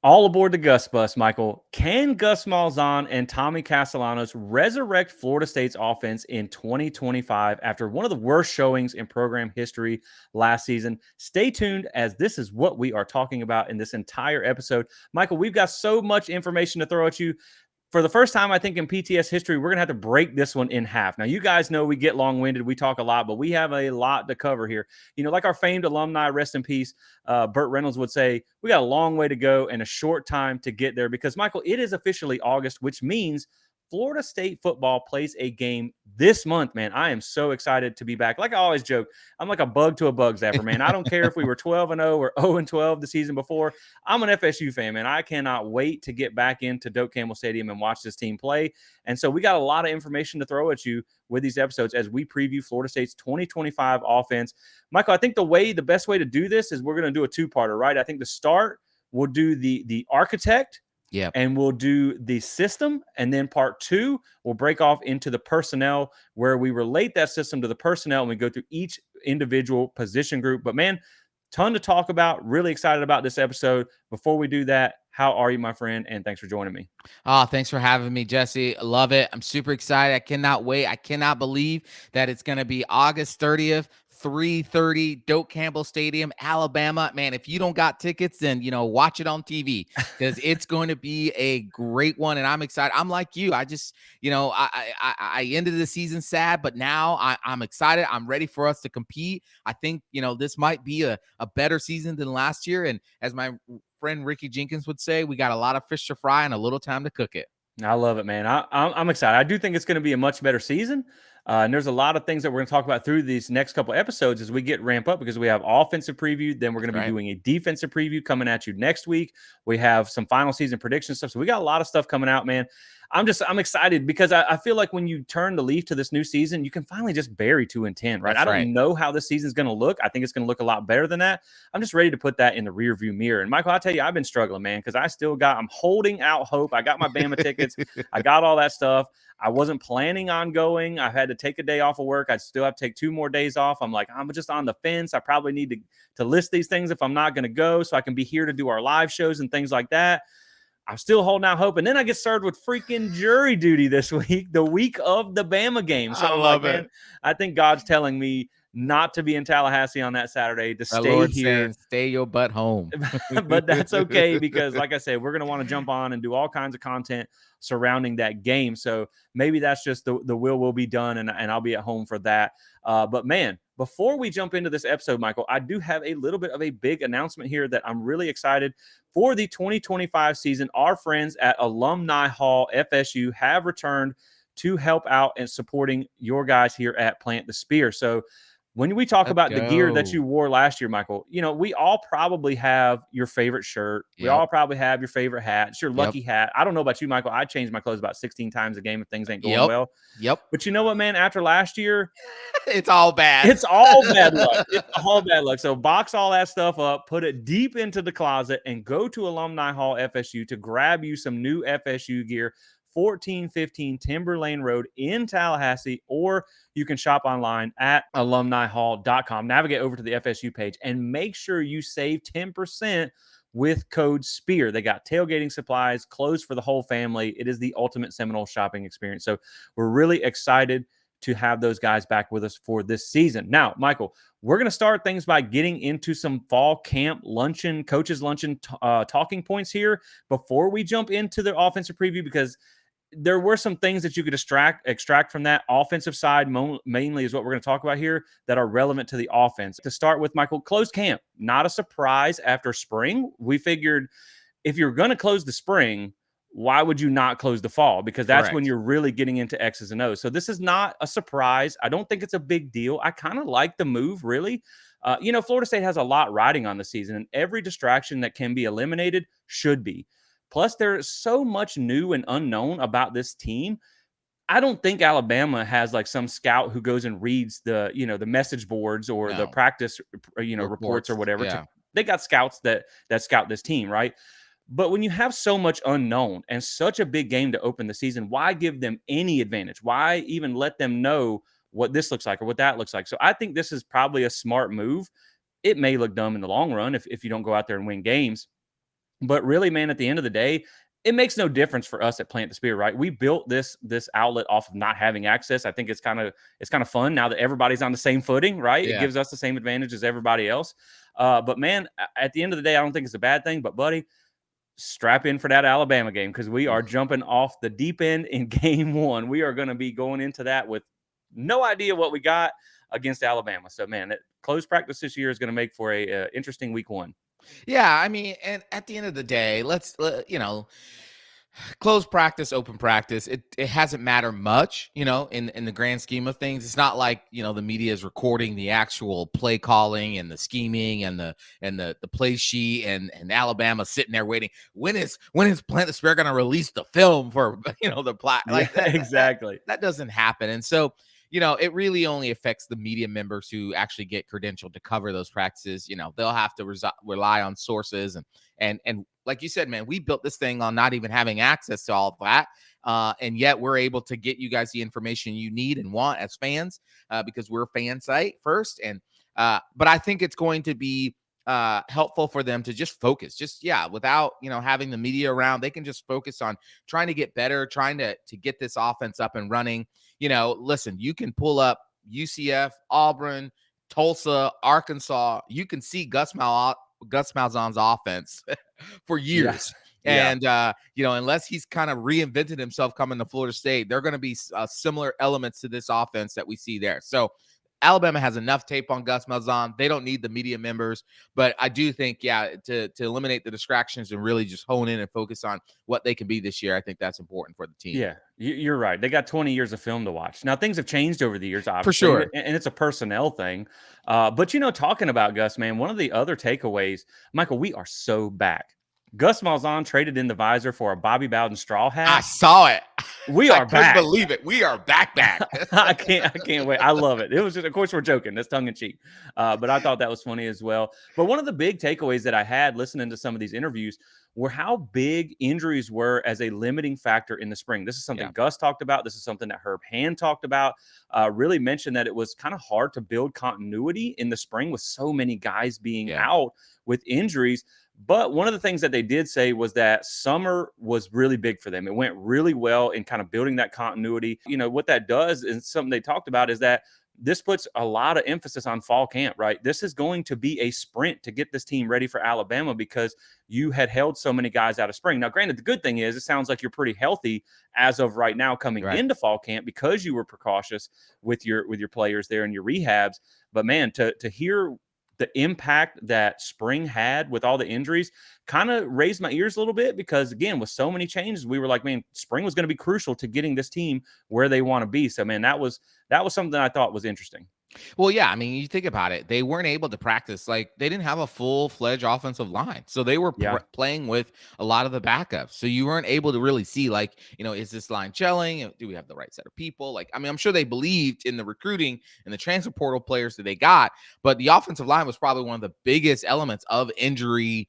All aboard the Gus bus, Michael. Can Gus Malzahn and Tommy Castellanos resurrect Florida State's offense in 2025 after one of the worst showings in program history last season? Stay tuned, as this is what we are talking about in this entire episode. Michael, we've got so much information to throw at you. For the first time, I think, in PTS history, we're going to have to break this one in half. Now, you guys know we get long-winded, we talk a lot, but we have a lot to cover here. Like our famed alumni, rest in peace, Burt Reynolds would say, we got a long way to go and a short time to get there because, Michael, it is officially August, which means Florida State football plays a game this month, man. I am so excited to be back. Like I always joke, I'm like a bug to a bug zapper, man. I don't care if we were 12-0 or 0-12 the season before. I'm an FSU fan, man. I cannot wait to get back into Doak Campbell Stadium and watch this team play. And so we got a lot of information to throw at you with these episodes as we preview Florida State's 2025 offense. Michael, I think the best way to do this is we're going to do a two-parter, right? I think the start, we'll do the architect. Yeah. And we'll do the system. And then part two, we'll break off into the personnel where we relate that system to the personnel and we go through each individual position group. But man, ton to talk about. Really excited about this episode. Before we do that, how are you, my friend? And thanks for joining me. Oh, thanks for having me, Jesse. Love it. I'm super excited. I cannot wait. I cannot believe that it's going to be August 30th, 3:30, Doak Campbell Stadium, Alabama. Man, if you don't got tickets, then, watch it on TV because it's going to be a great one. And I'm excited. I'm like you. I just, I ended the season sad, but now I'm excited. I'm ready for us to compete. I think, this might be a better season than last year. And as my friend Ricky Jenkins would say, we got a lot of fish to fry and a little time to cook it. I love it, man. I'm excited. I do think it's going to be a much better season. And there's a lot of things that we're going to talk about through these next couple episodes as we get ramp up because we have offensive preview. Then we're going to be doing a defensive preview coming at you next week. We have some final season prediction stuff. So we got a lot of stuff coming out, man. I'm excited because I feel like when you turn the leaf to this new season, you can finally just bury 2-10, right? I don't know how this season's going to look. I think it's going to look a lot better than that. I'm just ready to put that in the rear view mirror. And Michael, I'll tell you, I've been struggling, man, because I'm holding out hope. I got my Bama tickets. I got all that stuff. I wasn't planning on going. I had to take a day off of work. I'd still have to take 2 more days off. I'm like, I'm just on the fence. I probably need to list these things if I'm not going to go so I can be here to do our live shows and things like that. I'm still holding out hope. And then I get started with freaking jury duty this week, the week of the Bama game. So I'm like, man, I think God's telling me not to be in Tallahassee on that Saturday, to stay Lord here. Saying, stay your butt home. But that's okay because, like I said, we're going to want to jump on and do all kinds of content surrounding that game. So maybe that's just the will be done, and I'll be at home for that. But, man, before we jump into this episode, Michael, I do have a little bit of a big announcement here that I'm really excited for the 2025 season. Our friends at Alumni Hall FSU have returned to help out and supporting your guys here at Plant the Spear. So when we talk about the gear that you wore last year, Michael, we all probably have your favorite shirt. We all probably have your favorite hat. It's your lucky hat. I don't know about you, Michael. I change my clothes about 16 times a game if things ain't going well. But you know what, man? After last year, it's all bad. It's all bad luck. It's all bad luck. So box all that stuff up, put it deep into the closet, and go to Alumni Hall FSU to grab you some new FSU gear. 1415 Timber Lane Road in Tallahassee, or you can shop online at alumnihall.com. Navigate over to the FSU page and make sure you save 10% with code SPEAR. They got tailgating supplies, clothes for the whole family. It is the ultimate Seminole shopping experience. So we're really excited to have those guys back with us for this season. Now, Michael, we're going to start things by getting into some fall camp luncheon, coaches luncheon talking points here before we jump into the offensive preview, because there were some things that you could extract from that offensive side, mainly is what we're going to talk about here, that are relevant to the offense. To start with, Michael, closed camp, not a surprise after spring. We figured if you're going to close the spring, why would you not close the fall? Because that's when you're really getting into X's and O's. So this is not a surprise. I don't think it's a big deal. I kind of like the move, really. Florida State has a lot riding on the season, and every distraction that can be eliminated should be. Plus, there's so much new and unknown about this team. I don't think Alabama has like some scout who goes and reads the message boards or the practice, reports or whatever. They got scouts that scout this team, right? But when you have so much unknown and such a big game to open the season, why give them any advantage? Why even let them know what this looks like or what that looks like? So I think this is probably a smart move. It may look dumb in the long run if you don't go out there and win games. But really, man, at the end of the day, it makes no difference for us at Plant the Spear, right? We built this outlet off of not having access. I think it's kind of fun now that everybody's on the same footing, right? It Yeah. gives us the same advantage as everybody else. But man, at the end of the day, I don't think it's a bad thing. But buddy, strap in for that Alabama game because we are jumping off the deep end in game one. We are going to be going into that with no idea what we got against Alabama. So man, close practice this year is going to make for a interesting week one. Yeah, I mean, and at the end of the day, close practice, open practice, it hasn't mattered much, in the grand scheme of things. It's not like, the media is recording the actual play calling and the scheming and the play sheet and Alabama sitting there waiting. When is Plant the Spear going to release the film for the plot? Yeah, Like that exactly. that doesn't happen. And so, it really only affects the media members who actually get credentialed to cover those practices. They'll have to rely on sources and like you said, man, we built this thing on not even having access to all of that. And yet we're able to get you guys the information you need and want as fans, because we're a fan site first. And but I think it's going to be helpful for them to just focus, without having the media around. They can just focus on trying to get better, trying to get this offense up and running. Listen, you can pull up UCF, Auburn, Tulsa, Arkansas. You can see Gus Malzahn's offense for Yeah. years. Yeah. And unless he's kind of reinvented himself coming to Florida State, there are going to be similar elements to this offense that we see there. So Alabama has enough tape on Gus Malzahn. They don't need the media members, but I do think, to eliminate the distractions and really just hone in and focus on what they can be this year, I think that's important for the team. Yeah, you're right. They got 20 years of film to watch. Now, things have changed over the years, For obviously, and, sure. it- and it's a personnel thing. But, talking about Gus, man, one of the other takeaways, Michael, we are so back. Gus Malzahn traded in the visor for a Bobby Bowden straw I hat. saw it. We I are couldn't back. believe it. We are back. I can't wait. I love it. It was just, of course, we're joking. That's tongue in cheek. But I thought that was funny as well. But one of the big takeaways that I had listening to some of these interviews were how big injuries were as a limiting factor in the spring. This is something Yeah. Gus talked about. This is something that Herb Hand talked about. Really mentioned that it was kind of hard to build continuity in the spring with so many guys being Yeah. out with injuries. But one of the things that they did say was that summer was really big for them. It went really well in kind of building that continuity. What that does, and something they talked about, is that this puts a lot of emphasis on fall camp, right? This is going to be a sprint to get this team ready for Alabama because you had held so many guys out of spring. Now, granted, the good thing is it sounds like you're pretty healthy as of right now coming Right. into fall camp because you were precautious with your players there and your rehabs. But man, to hear the impact that spring had with all the injuries kind of raised my ears a little bit because, again, with so many changes, we were like, man, spring was going to be crucial to getting this team where they want to be. So, man, that was something I thought was interesting. Well, yeah, I mean, you think about it. They weren't able to practice. Like, they didn't have a full-fledged offensive line. So they were Yeah. playing with a lot of the backups. So you weren't able to really see, like, is this line gelling? Do we have the right set of people? Like, I mean, I'm sure they believed in the recruiting and the transfer portal players that they got, but the offensive line was probably one of the biggest elements of injury,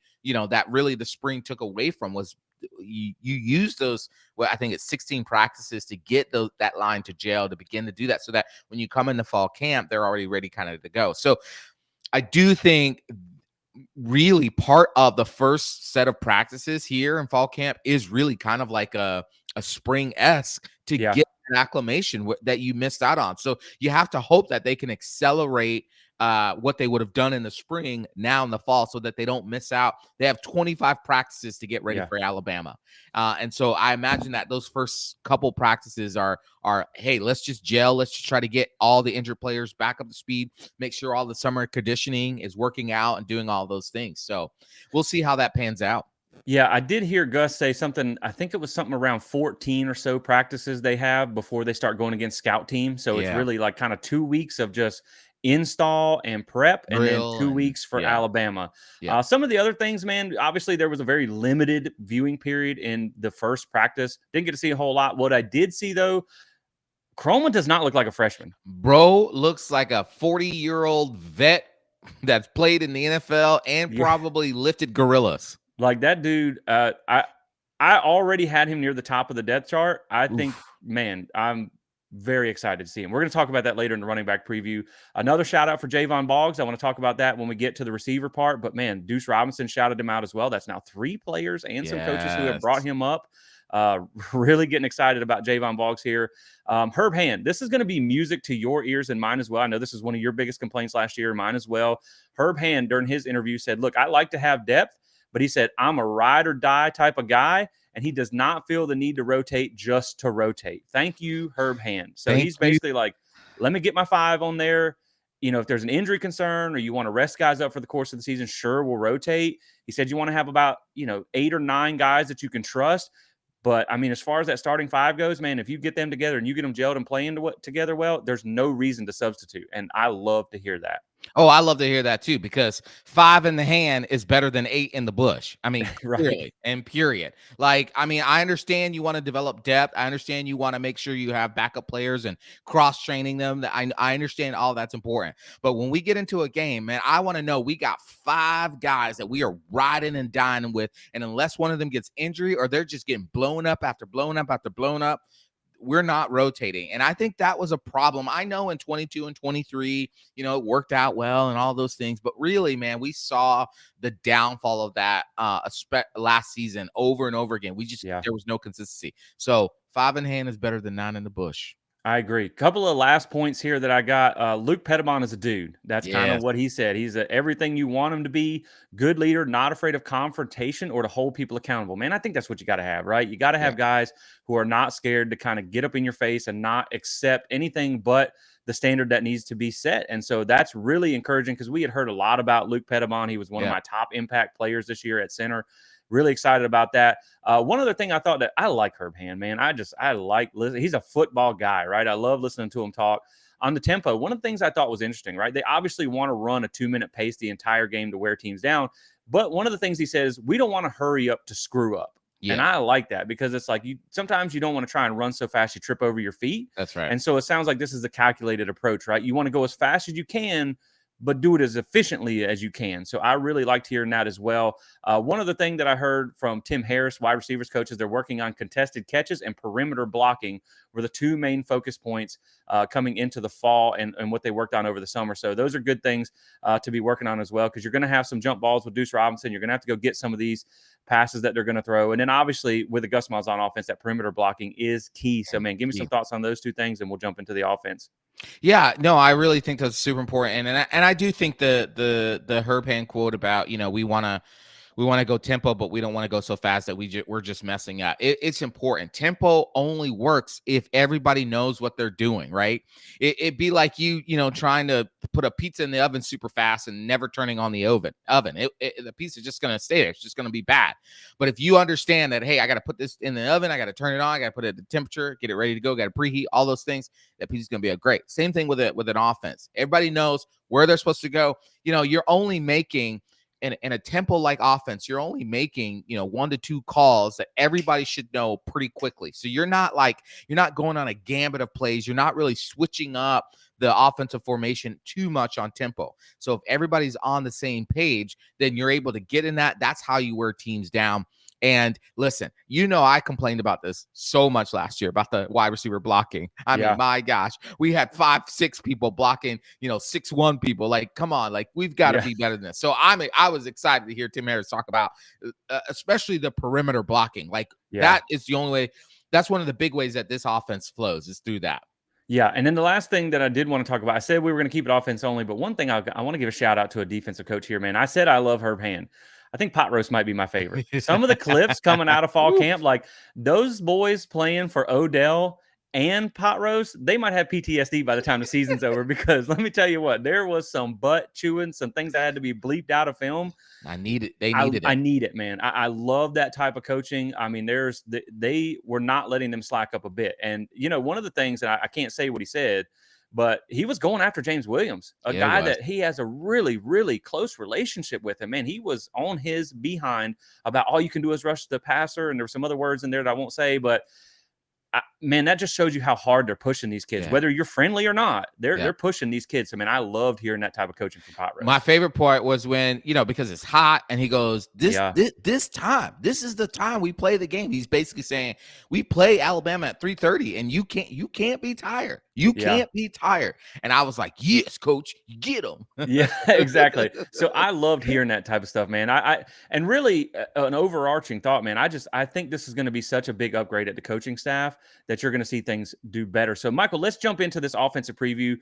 that really the spring took away from was you use those, well, I think it's 16 practices to get that line to gel, to begin to do that, so that when you come into fall camp, they're already ready kind of to go. So I do think really part of the first set of practices here in fall camp is really kind of like a spring-esque to Yeah. get an acclimation that you missed out on. So you have to hope that they can accelerate what they would have done in the spring now in the fall so that they don't miss out. They have 25 practices to get ready Yeah. for Alabama. And so I imagine that those first couple practices are, hey, let's just gel. Let's just try to get all the injured players back up to speed, make sure all the summer conditioning is working out and doing all those things. So we'll see how that pans out. Yeah, I did hear Gus say something. I think it was something around 14 or so practices they have before they start going against scout teams. So it's Yeah. really like kind of 2 weeks of just install and prep, and then Drill 2 weeks for yeah. Alabama. Yeah. Some of the other things, man, obviously there was a very limited viewing period in the first practice. Didn't get to see a whole lot. What I did see, though, Croman does not look like a freshman. Bro looks like a 40-year-old vet that's played in the NFL and Yeah. probably lifted gorillas. Like that dude, I already had him near the top of the depth chart. I think, Oof. man, very excited to see him. We're going to talk about that later in the running back preview. Another shout out for Javon Boggs. I want to talk about that when we get to the receiver part. But man, Deuce Robinson shouted him out as well. That's now 3 players and some coaches who have brought Yes. him up. Really getting excited about Javon Boggs here. Herb Hand, this is going to be music to your ears and mine as well. I know this is one of your biggest complaints last year, mine as well. Herb Hand, during his interview, said, look, I like to have depth, but he said, I'm a ride or die type of guy, and he does not feel the need to rotate just to rotate. Thank you, Herb Hand. So Thank he's you. basically like, let me get my 5 on there. You know, if there's an injury concern or you want to rest guys up for the course of the season, sure, we'll rotate. He said you want to have about, 8 or 9 guys that you can trust. But I mean, as far as that starting 5 goes, man, if you get them together and you get them gelled and playing together well, there's no reason to substitute. And I love to hear that. Oh, I love to hear that too, because 5 in the hand is better than 8 in the bush. I mean, Right. clearly and period. Like, I mean, I understand you want to develop depth. I understand you want to make sure you have backup players and cross training them. I understand all that's important. But when we get into a game, man, I want to know we got 5 guys that we are riding and dining with. And unless one of them gets injury or they're just getting blown up after blown up after blown up, we're not rotating. And I think that was a problem. I know in 22 and 23, it worked out well and all those things, but really, man, we saw the downfall of that last season over and over again. Yeah. There was no consistency. So 5 in hand is better than 9 in the bush. I agree. Couple of last points here that I got. Luke Petitbon is a dude. That's kind of Yes. what he said. He's everything you want him to be. Good leader, not afraid of confrontation or to hold people accountable. Man, I think that's what you got to have, right? You got to Yeah. have guys who are not scared to kind of get up in your face and not accept anything but the standard that needs to be set. And so that's really encouraging because we had heard a lot about Luke Petitbon. He was one of Yeah. my top impact players this year at center. Really excited about that. One other thing I thought that I like Herb Hand, man. I like listening. He's a football guy, right? I love listening to him talk on the tempo. One of the things I thought was interesting, right? They obviously want to run a 2-minute pace the entire game to wear teams down. But one of the things he says, we don't want to hurry up to screw up. And Yeah. I like that because it's like sometimes you don't want to try and run so fast you trip over your feet. That's right. And so it sounds like this is a calculated approach, right? You want to go as fast as you can, but do it as efficiently as you can. So I really liked hearing that as well. One other thing that I heard from Tim Harris, wide receivers coach, is they're working on contested catches and perimeter blocking were the 2 main focus points coming into the fall and what they worked on over the summer. So those are good things to be working on as well, because you're going to have some jump balls with Deuce Robinson. You're going to have to go get some of these passes that they're going to throw. And then obviously with the Gus Malzahn offense, that perimeter blocking is key. So, man, give me some thoughts on those 2 things and we'll jump into the offense. Yeah, no, I really think that's super important, and I do think the Herb Hand quote about we want to go tempo, but we don't want to go so fast that we're just messing up. It's important. Tempo only works if everybody knows what they're doing, right? It'd be like trying to put a pizza in the oven super fast and never turning on the oven. The pizza is just going to stay there. It's just going to be bad. But if you understand that, hey, I got to put this in the oven, I got to turn it on, I got to put it at the temperature, get it ready to go, got to preheat, all those things, that pizza is going to be a great. Same thing with an offense. Everybody knows where they're supposed to go. You're only making in a tempo like offense, you're only making 1 to 2 calls that everybody should know pretty quickly. So you're not going on a gambit of plays. You're not really switching up the offensive formation too much on tempo. So if everybody's on the same page, then you're able to get in that. That's how you wear teams down. And listen, I complained about this so much last year about the wide receiver blocking. I mean, my gosh, we had 5, 6 people blocking, 6'1" people. Like, come on, like we've got to be better than this. So I was excited to hear Tim Harris talk about, especially the perimeter blocking. Like that is the only way. That's one of the big ways that this offense flows is through that. Yeah, and then the last thing that I did want to talk about, I said we were going to keep it offense only, but one thing I want to give a shout out to a defensive coach here, man. I said I love Herb Hand. I think Pot Roast might be my favorite. Some of the clips coming out of fall camp, like those boys playing for Odell and Pot Roast, they might have PTSD by the time the season's over, because let me tell you what, there was some butt chewing, some things that had to be bleeped out of film. I need it. They needed it. I need it, man. I love that type of coaching. I mean, they were not letting them slack up a bit. And, one of the things that I can't say what he said, but he was going after James Williams, a guy that he has a really, really close relationship with him. Man, he was on his behind about all you can do is rush the passer. And there were some other words in there that I won't say, but man, that just shows you how hard they're pushing these kids, Yeah. whether you're friendly or not. They're Yeah. pushing these kids. So, man, I loved hearing that type of coaching from Pot My Roast. favorite part was when, because it's hot and he goes, Yeah. this time, this is the time we play the game. He's basically saying we play Alabama at 3:30 and you can't be tired. You Yeah. can't be tired. And I was like, yes, coach, get him. Yeah, exactly. So I loved hearing that type of stuff, man. And really an overarching thought, man. I think this is going to be such a big upgrade at the coaching staff that you're going to see things do better. So, Michael, let's jump into this offensive preview.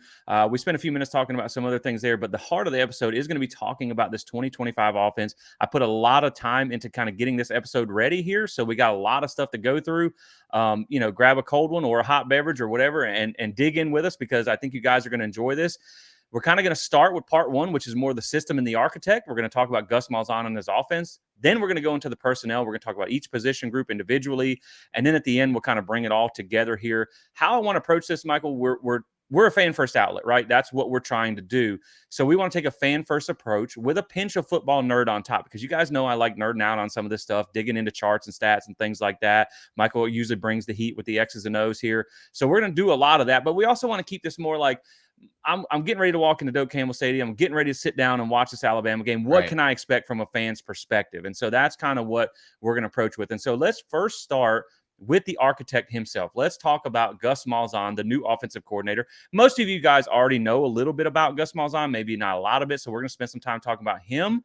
We spent a few minutes talking about some other things there, but the heart of the episode is going to be talking about this 2025 offense. I put a lot of time into kind of getting this episode ready here, so we got a lot of stuff to go through. Grab a cold one or a hot beverage or whatever, and dig in with us, because I think you guys are going to enjoy this. We're kind of going to start with part one, which is more the system and the architect. We're going to talk about Gus Malzahn and his offense. Then we're going to go into the personnel. We're going to talk about each position group individually. And then at the end, we'll kind of bring it all together here. How I want to approach this, Michael, we're a fan first outlet, right? That's what we're trying to do. So we want to take a fan first approach with a pinch of football nerd on top, because you guys know I like nerding out on some of this stuff, digging into charts and stats and things like that. Michael usually brings the heat with the X's and O's here. So we're going to do a lot of that, but we also want to keep this more like, I'm getting ready to walk into Doak Campbell Stadium. I'm getting ready to sit down and watch this Alabama game. What can I expect from a fan's perspective? And so that's kind of what we're going to approach with. And so let's first start with the architect himself. Let's talk about Gus Malzahn, the new offensive coordinator. Most of you guys already know a little bit about Gus Malzahn, maybe not a lot of it. So we're going to spend some time talking about him.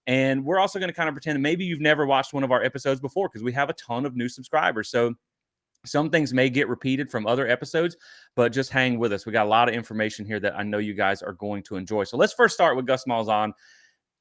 And we're also going to kind of pretend maybe you've never watched one of our episodes before, because we have a ton of new subscribers. So some things may get repeated from other episodes, but just hang with us. We got a lot of information here that I know you guys are going to enjoy. So let's first start with Gus Malzahn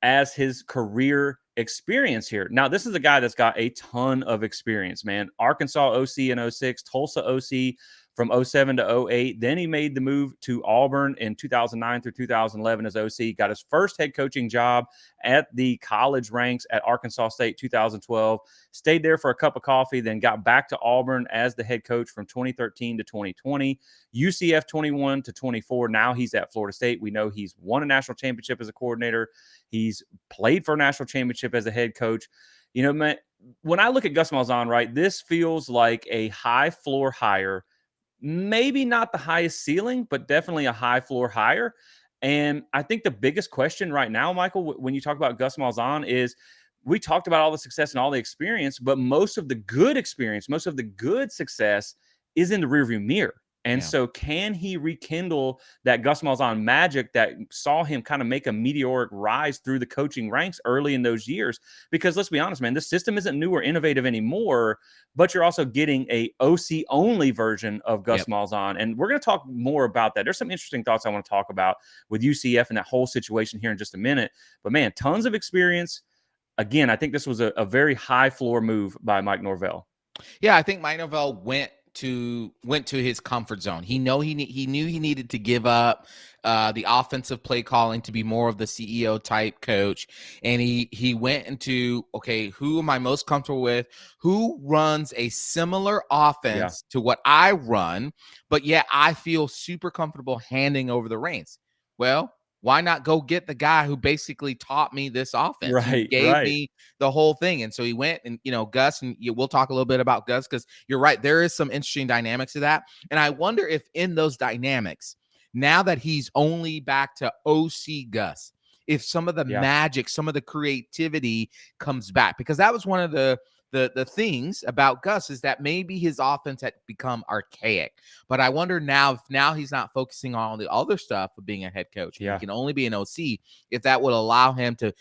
as his career experience here. Now, this is a guy that's got a ton of experience, man. Arkansas OC in 06, Tulsa OC from 07 to 08. Then he made the move to Auburn in 2009 through 2011 as OC. Got his first head coaching job at the college ranks at Arkansas State 2012. Stayed there for a cup of coffee, then got back to Auburn as the head coach from 2013 to 2020. UCF 21 to 24. Now he's at Florida State. We know he's won a national championship as a coordinator. He's played for a national championship as a head coach. Man, when I look at Gus Malzahn, right, this feels like a high floor hire. Maybe not the highest ceiling, but definitely a high floor hire. And I think the biggest question right now, Michael, when you talk about Gus Malzahn, is we talked about all the success and all the experience, but most of the good experience, most of the good success is in the rearview mirror. And so can he rekindle that Gus Malzahn magic that saw him kind of make a meteoric rise through the coaching ranks early in those years? Because let's be honest, man, this system isn't new or innovative anymore, but you're also getting a OC only version of Gus Malzahn. And we're going to talk more about that. There's some interesting thoughts I want to talk about with UCF and that whole situation here in just a minute. But man, tons of experience. Again, I think this was a very high floor move by Mike Norvell. Yeah, I think Mike Norvell went to his comfort zone. He knew he needed to give up the offensive play calling to be more of the CEO type coach, and he went into, okay, who am I most comfortable with? Who runs a similar offense to what I run, but yet I feel super comfortable handing over the reins? Well, why not go get the guy who basically taught me this offense, who gave me the whole thing? And so he went, and Gus, and we'll talk a little bit about Gus, because you're right, there is some interesting dynamics to that. And I wonder if in those dynamics, now that he's only back to OC Gus, if some of the magic, some of the creativity comes back, because that was one of the things about Gus, is that maybe his offense had become archaic. But I wonder now, if now he's not focusing on all the other stuff of being a head coach, he can only be an OC, if that would allow him to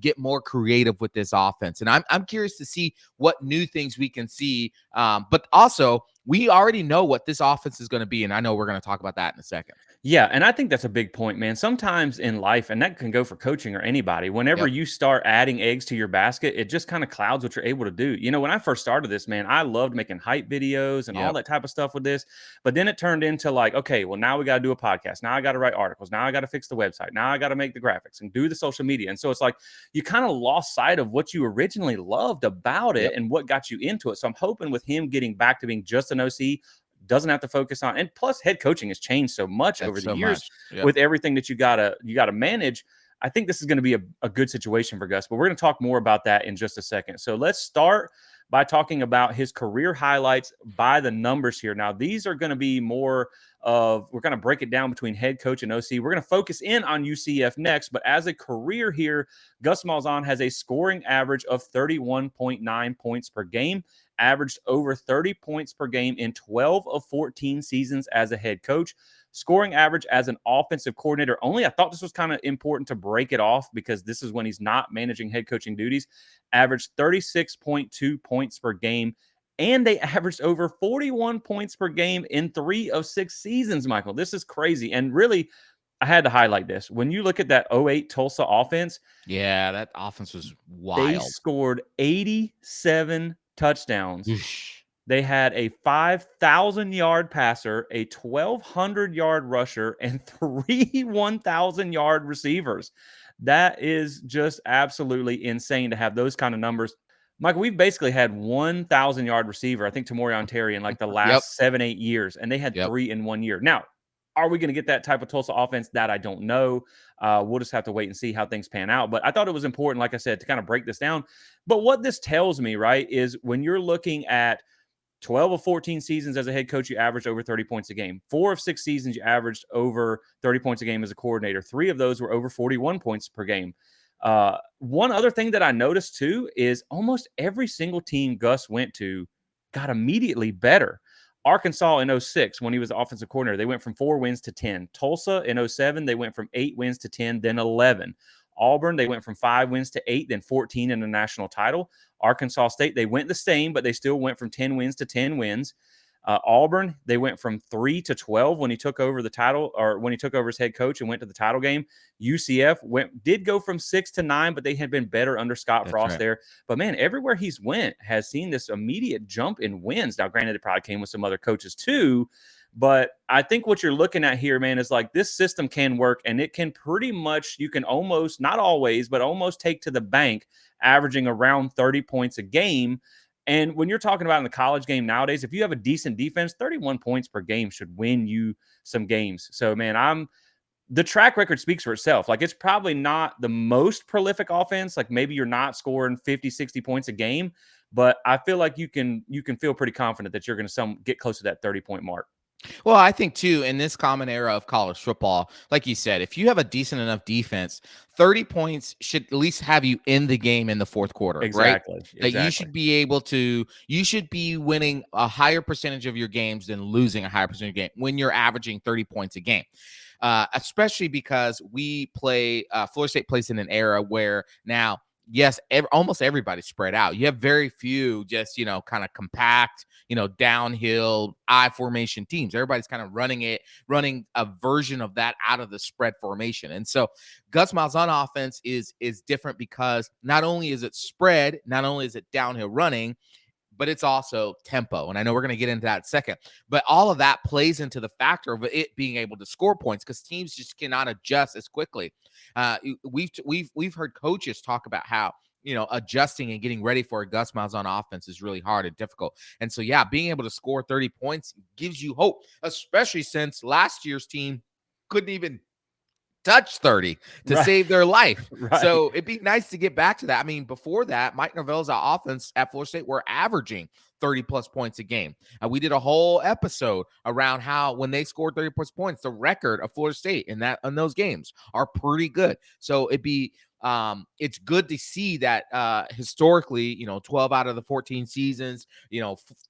get more creative with this offense. And I'm curious to see what new things we can see. But also, we already know what this offense is going to be, and I know we're going to talk about that in a second. Yeah, and I think that's a big point, man. Sometimes in life, and that can go for coaching or anybody, whenever you start adding eggs to your basket, it just kind of clouds what you're able to do. When I first started this, man, I loved making hype videos and all that type of stuff with this. But then it turned into like, okay, well, now we got to do a podcast. Now I got to write articles. Now I got to fix the website. Now I got to make the graphics and do the social media. And so it's like you kind of lost sight of what you originally loved about it and what got you into it. So I'm hoping with him getting back to being just an OC, doesn't have to focus on, and plus head coaching has changed so much over the years with everything that you gotta manage. I think this is going to be a good situation for Gus, but we're going to talk more about that in just a second. So let's start by talking about his career highlights by the numbers here. Now, these are going to be more of, we're going to break it down between head coach and OC. We're going to focus in on UCF next, but as a career here, Gus Malzahn has a scoring average of 31.9 points per game, averaged over 30 points per game in 12 of 14 seasons as a head coach. Scoring average as an offensive coordinator only. I thought this was kind of important to break it off because this is when he's not managing head coaching duties. Averaged 36.2 points per game, and they averaged over 41 points per game in 3 of 6 seasons, Michael. This is crazy. And really, I had to highlight this. When you look at that '08 Tulsa offense, Yeah, that offense was they wild. scored 87 touchdowns. Oosh. They had a 5,000-yard passer, a 1,200-yard rusher, and 3 1,000-yard receivers. That is just absolutely insane to have those kind of numbers. Michael, we've basically had 1,000-yard receiver, I think Tamorion Terry, in like the Yep. last 7, 8 years, and they had Yep. 3 in 1 year. Now, are we going to get that type of Tulsa offense? That I don't know. We'll just have to wait and see how things pan out. But I thought it was important, like I said, to kind of break this down. But what this tells me, right, is when you're looking at 12 of 14 seasons as a head coach, you averaged over 30 points a game. 4 of 6 seasons, you averaged over 30 points a game as a coordinator. 3 of those were over 41 points per game. One other thing that I noticed too is almost every single team Gus went to got immediately better. Arkansas in '06, when he was the offensive coordinator, they went from 4 wins to 10. Tulsa in '07, they went from 8 wins to 10, then 11. Auburn, they went from 5 wins to 8, then 14 in the national title. Arkansas State, they went the same, but they still went from 10 wins to 10 wins. Auburn, they went from 3 to 12 when he took over the title, or when he took over as head coach and went to the title game. UCF did go from 6 to 9, but they had been better under Scott That's Frost right. there. But man, everywhere he's went has seen this immediate jump in wins. Now, granted, it probably came with some other coaches too, but I think what you're looking at here, man, is like this system can work, and it can pretty much, you can almost, not always, but almost take to the bank, averaging around 30 points a game. And when you're talking about in the college game nowadays, if you have a decent defense, 31 points per game should win you some games. So, man, the track record speaks for itself. Like, it's probably not the most prolific offense. Like, maybe you're not scoring 50, 60 points a game, but I feel like you can feel pretty confident that you're going to get close to that 30-point mark. Well, I think too, in this common era of college football, like you said, if you have a decent enough defense, 30 points should at least have you in the game in the fourth quarter, right? Exactly. That you Exactly. should be able to, you should be winning a higher percentage of your games than losing a higher percentage of game when you're averaging 30 points a game. Especially because Florida State plays in an era where now, yes, almost everybody's spread out. You have very few just, kind of compact, downhill I formation teams. Everybody's kind of running a version of that out of the spread formation. And so Gus Malzahn offense is different because not only is it spread, not only is it downhill running, but it's also tempo. And I know we're going to get into that in a second, but all of that plays into the factor of it being able to score points because teams just cannot adjust as quickly. We've heard coaches talk about how, adjusting and getting ready for a Gus Malzahn offense is really hard and difficult. And so, yeah, being able to score 30 points gives you hope, especially since last year's team couldn't even touch 30 to Right. save their life. Right. So it'd be nice to get back to that. I mean, before that, Mike Norvell's offense at Florida State were averaging 30 plus points a game. We did a whole episode around how when they scored 30 plus points, the record of Florida State in those games are pretty good. So it's good to see that historically, 12 out of the 14 seasons,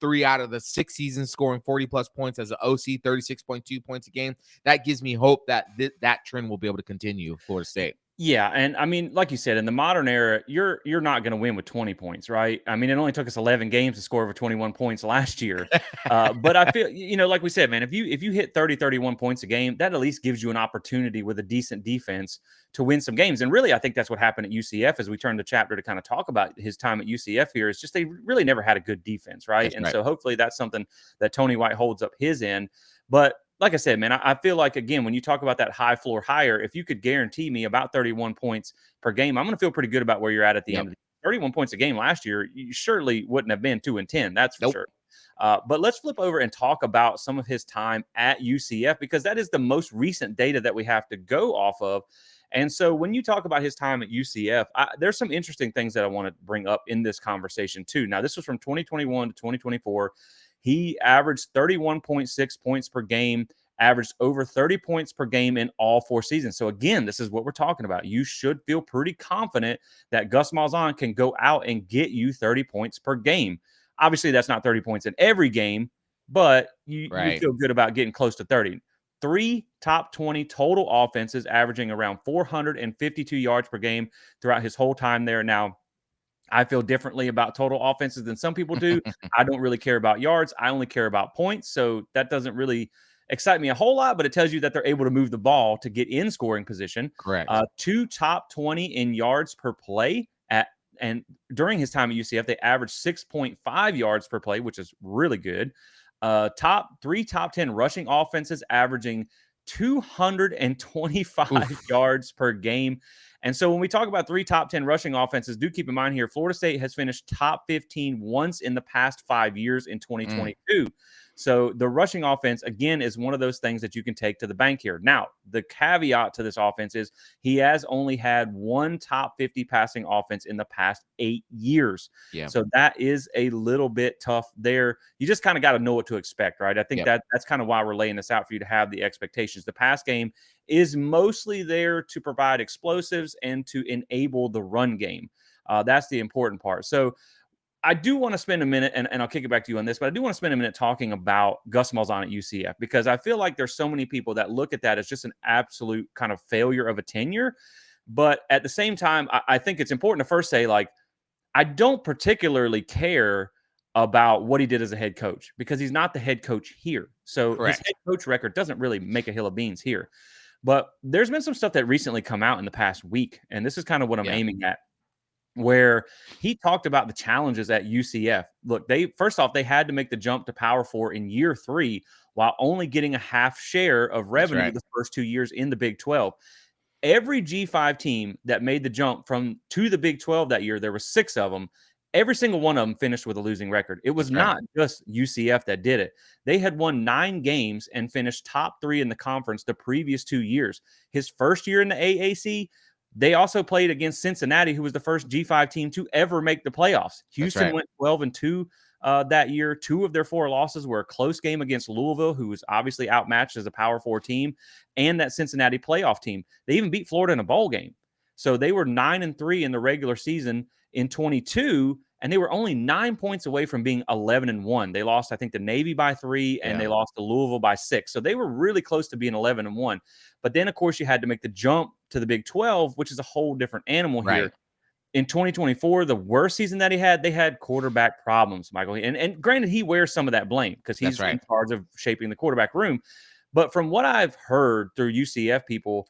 3 out of the 6 seasons scoring 40 plus points as an OC, 36.2 points a game. That gives me hope that that trend will be able to continue with Florida State. Yeah, and I mean, like you said, in the modern era, you're not going to win with 20 points, right? I mean, it only took us 11 games to score over 21 points last year. But I feel, like we said, man, if you hit 30, 31 points a game, that at least gives you an opportunity with a decent defense to win some games. And really, I think that's what happened at UCF as we turn the chapter to kind of talk about his time at UCF here. Is just they really never had a good defense, right? That's And right. so hopefully that's something that Tony White holds up his end. But like I said, man, I feel like, again, when you talk about that high floor higher, if you could guarantee me about 31 points per game, I'm going to feel pretty good about where you're at the Yep. end of the 31 points a game last year. You surely wouldn't have been 2-10. That's for Nope. sure. But let's flip over and talk about some of his time at UCF because that is the most recent data that we have to go off of. And so when you talk about his time at UCF, there's some interesting things that I want to bring up in this conversation too. Now, this was from 2021 to 2024. He averaged 31.6 points per game, averaged over 30 points per game in all 4 seasons. So again, this is what we're talking about. You should feel pretty confident that Gus Malzahn can go out and get you 30 points per game. Obviously, that's not 30 points in every game, but you Right. feel good about getting close to 30. 3 top 20 total offenses, averaging around 452 yards per game throughout his whole time there. Now, I feel differently about total offenses than some people do. I don't really care about yards. I only care about points. So that doesn't really excite me a whole lot, but it tells you that they're able to move the ball to get in scoring position. Correct. 2 top 20 in yards per play and during his time at UCF, they averaged 6.5 yards per play, which is really good. Top 10 rushing offenses, averaging 225 Oof. yards per game. And so when we talk about 3 top 10 rushing offenses, do keep in mind here, Florida State has finished top 15 once in the past 5 years in Mm. 2022. So the rushing offense, again, is one of those things that you can take to the bank here. Now, the caveat to this offense is he has only had one top 50 passing offense in the past 8 years. Yeah. So that is a little bit tough there. You just kind of got to know what to expect, right? I think Yep. that's kind of why we're laying this out for you to have the expectations. The pass game is mostly there to provide explosives and to enable the run game. That's the important part. So I do want to spend a minute, and I'll kick it back to you on this, but I do want to spend a minute talking about Gus Malzahn at UCF because I feel like there's so many people that look at that as just an absolute kind of failure of a tenure. But at the same time, I think it's important to first say, like, I don't particularly care about what he did as a head coach because he's not the head coach here. So his Correct. head coach record doesn't really make a hill of beans here. But there's been some stuff that recently come out in the past week, and this is kind of what I'm Yeah. aiming at, where he talked about the challenges at UCF. Look, they had to make the jump to Power 4 in year 3 while only getting a half share of That's revenue right. the first 2 years in the Big 12. Every G5 team that made the jump from to the Big 12 that year, there were 6 of them. Every single one of them finished with a losing record. It was That's right. not just UCF that did it. They had won 9 games and finished top 3 in the conference the previous 2 years. His first year in the AAC, they also played against Cincinnati, who was the first G5 team to ever make the playoffs. That's Houston right. went 12-2 that year. 2 of their 4 losses were a close game against Louisville, who was obviously outmatched as a Power 4 team, and that Cincinnati playoff team. They even beat Florida in a bowl game. So they were 9-3 in the regular season in 22, and they were only 9 points away from being 11-1. They lost, I think, the Navy by 3, and Yeah. they lost to Louisville by 6. So they were really close to being 11-1. But then, of course, you had to make the jump to the Big 12, which is a whole different animal Right. here. In 2024, the worst season that he had, they had quarterback problems, Michael. And granted, he wears some of that blame because That's he's right. in charge of shaping the quarterback room. But from what I've heard through UCF people,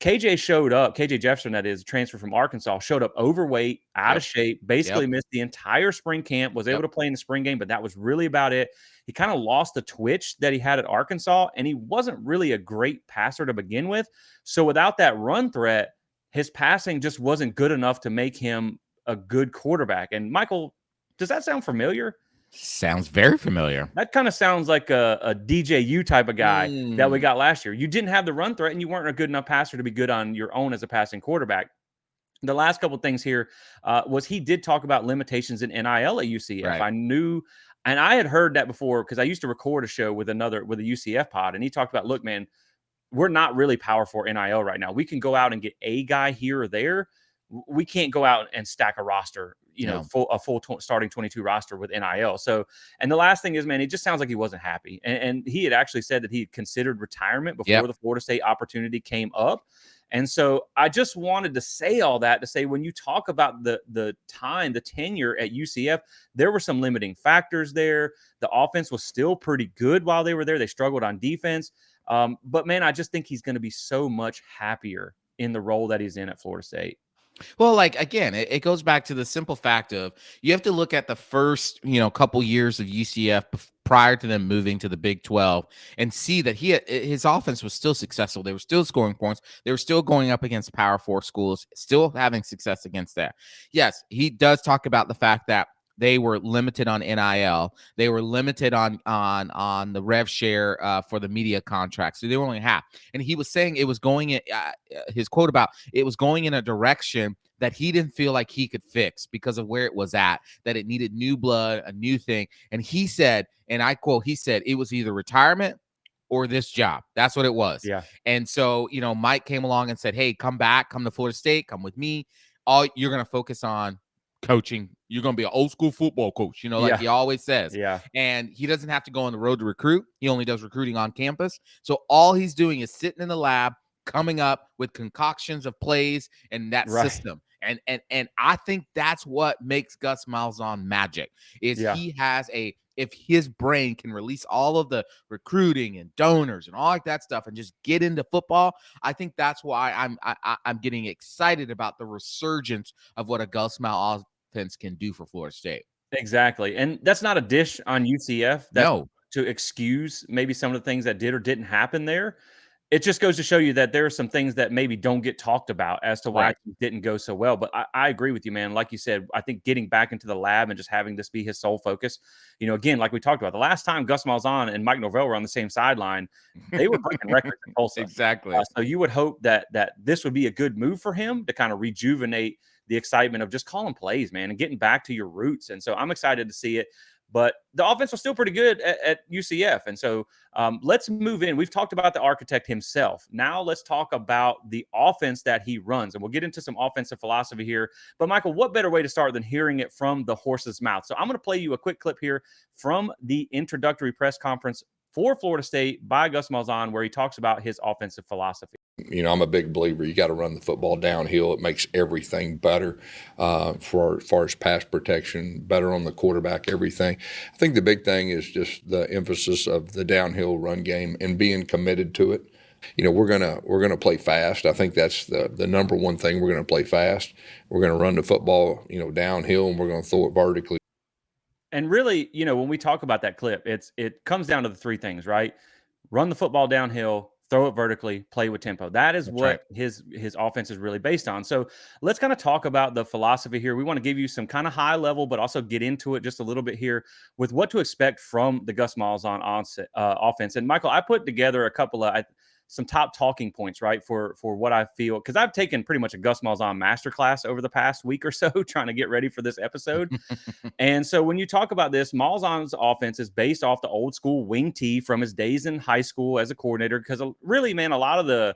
KJ Jefferson, that is, transfer from Arkansas, showed up overweight, out of Yep. shape, Yep. basically missed the entire spring camp, was able Yep. to play in the spring game, but that was really about it. He kind of lost the twitch that he had at Arkansas, and he wasn't really a great passer to begin with. So without that run threat, his passing just wasn't good enough to make him a good quarterback. And Michael, does that sound familiar? Sounds very familiar. That kind of sounds like a DJU type of guy that we Mm. got last year. You didn't have the run threat and you weren't a good enough passer to be good on your own as a passing quarterback. The last couple of things here was he did talk about limitations in NIL at UCF. Right. I knew, and I had heard that before because I used to record a show with a UCF pod, and he talked about, look, man, we're not really Power 4 NIL right now. We can go out and get a guy here or there. We can't go out and stack a roster, No. starting 22 roster with NIL. So, and the last thing is, man, it just sounds like he wasn't happy. And he had actually said that he had considered retirement before Yep. the Florida State opportunity came up. And so I just wanted to say all that to say, when you talk about the tenure at UCF, there were some limiting factors there. The offense was still pretty good while they were there. They struggled on defense. But man, I just think he's going to be so much happier in the role that he's in at Florida State. Well, like again, it goes back to the simple fact of you have to look at the first, couple years of UCF prior to them moving to the Big 12 and see that his offense was still successful. They were still scoring points. They were still going up against Power 4 schools, still having success against that. Yes, he does talk about the fact that they were limited on NIL. They were limited on the rev share for the media contract. So they were only half. And he was saying it was going in his quote about it was going in a direction that he didn't feel like he could fix because of where it was at, that it needed new blood, a new thing. And he said, and I quote, he said it was either retirement or this job. That's what it was. Yeah. And so, Mike came along and said, hey, come back, come to Florida State, come with me. All you're going to focus on coaching. You're going to be an old school football coach, like Yeah. he always says. Yeah. And he doesn't have to go on the road to recruit. He only does recruiting on campus. So all he's doing is sitting in the lab, coming up with concoctions of plays and that Right. system. And I think that's what makes Gus Malzahn magic is Yeah. he has if his brain can release all of the recruiting and donors and all like that stuff and just get into football, I think that's why I'm getting excited about the resurgence of what a Gus Malzahn offense can do for Florida State. Exactly. And that's not a dish on UCF. That's No. to excuse maybe some of the things that did or didn't happen there. It just goes to show you that there are some things that maybe don't get talked about as to why Right. it didn't go so well. But I agree with you, man. Like you said, I think getting back into the lab and just having this be his sole focus, again, like we talked about, the last time Gus Malzahn and Mike Norvell were on the same sideline, they were breaking records in Tulsa. Exactly. So you would hope that this would be a good move for him to kind of rejuvenate the excitement of just calling plays, man, and getting back to your roots. And so I'm excited to see it. But the offense was still pretty good at UCF. And so let's move in. We've talked about the architect himself. Now let's talk about the offense that he runs. And we'll get into some offensive philosophy here. But Michael, what better way to start than hearing it from the horse's mouth? So I'm going to play you a quick clip here from the introductory press conference for Florida State by Gus Malzahn, where he talks about his offensive philosophy. I'm a big believer you got to run the football downhill. It makes everything better for as far as pass protection, better on the quarterback, everything. I think the big thing is just the emphasis of the downhill run game and being committed to it. We're gonna play fast. I think that's the number one thing. We're gonna play fast. We're gonna run the football, downhill, and we're gonna throw it vertically. And really, when we talk about that clip, it comes down to the three things, right? Run the football downhill, throw it vertically, play with tempo. That is That's what right. his offense is really based on. So let's kind of talk about the philosophy here. We want to give you some kind of high level, but also get into it just a little bit here with what to expect from the Gus Malzahn offense. And Michael, I put together a couple of some top talking points, right, for what I feel, because I've taken pretty much a Gus Malzahn masterclass over the past week or so trying to get ready for this episode. And so when you talk about this, Malzahn's offense is based off the old school wing T from his days in high school as a coordinator. Because really, man, a lot of the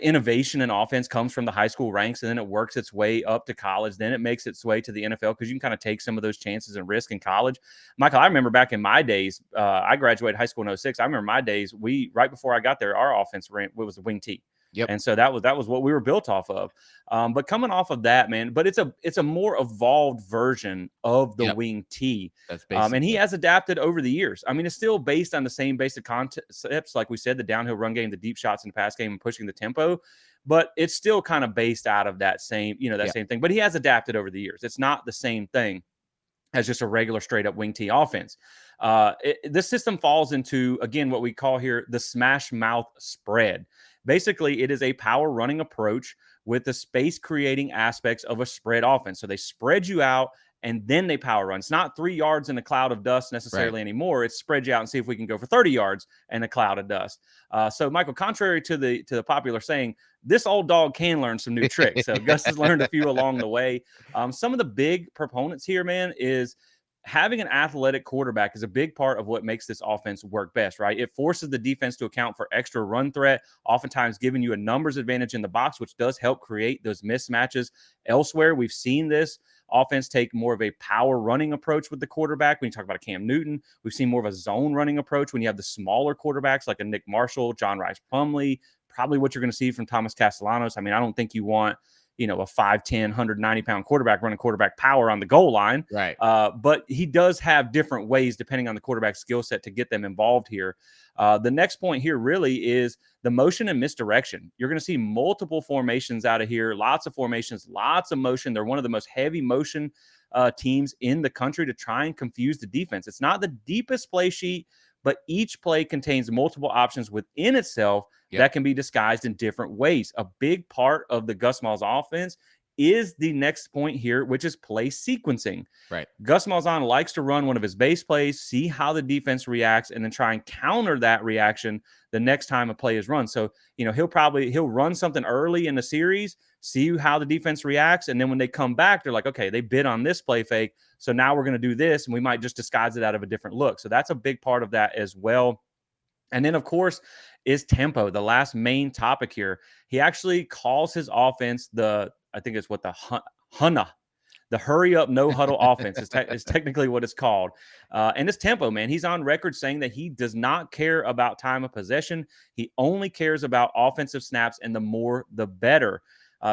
innovation in offense comes from the high school ranks, and then it works its way up to college. Then it makes its way to the NFL because you can kind of take some of those chances and risk in college. Michael, I remember back in my days, I graduated high school in 06. I remember my days, right before I got there, our offense ran, it was the wing T. Yep. And so that was what we were built off of. But coming off of that, man, but it's a more evolved version of the Yep. wing T. That's basically And he has adapted over the years. I mean, it's still based on the same basic concepts, like we said, the downhill run game, the deep shots in the pass game, and pushing the tempo. But it's still kind of based out of that same, same thing. But he has adapted over the years. It's not the same thing as just a regular straight up wing T offense. This system falls into, again, what we call here the smash mouth spread. Basically, it is a power running approach with the space creating aspects of a spread offense. So they spread you out and then they power run. It's not 3 yards in a cloud of dust necessarily anymore. It's spread you out and see if we can go for 30 yards in a cloud of dust. So, Michael, contrary to the popular saying, this old dog can learn some new tricks. So Gus has learned a few along the way. Some of the big proponents here, man, is having an athletic quarterback is a big part of what makes this offense work best, right? It forces the defense to account for extra run threat, oftentimes giving you a numbers advantage in the box, which does help create those mismatches elsewhere. We've seen this offense take more of a power running approach with the quarterback. When you talk about a Cam Newton, we've seen more of a zone running approach when you have the smaller quarterbacks like a Nick Marshall, John Rice Plumlee, probably what you're going to see from Thomas Castellanos. I mean, I don't think you want a 5'10", 190-pound quarterback running quarterback power on the goal line. Right. But he does have different ways, depending on the quarterback's skill set, to get them involved here. The next point here really is the motion and misdirection. You're going to see multiple formations out of here, lots of formations, lots of motion. They're one of the most heavy motion teams in the country to try and confuse the defense. It's not the deepest play sheet, but each play contains multiple options within itself that can be disguised in different ways. A big part of the Gus Malzahn offense is the next point here, which is play sequencing. Right. Gus Malzahn likes to run one of his base plays, see how the defense reacts, and then try and counter that reaction the next time a play is run. So, he'll run something early in the series, see how the defense reacts, and then when they come back, they're like, okay, they bid on this play fake, so now we're going to do this, and we might just disguise it out of a different look. So that's a big part of that as well. And then, of course, is tempo, the last main topic here. He actually calls his offense I think it's what the HUNA, the hurry up, no huddle offense is technically what it's called. And it's tempo, man. He's on record saying that he does not care about time of possession. He only cares about offensive snaps, and the more, the better.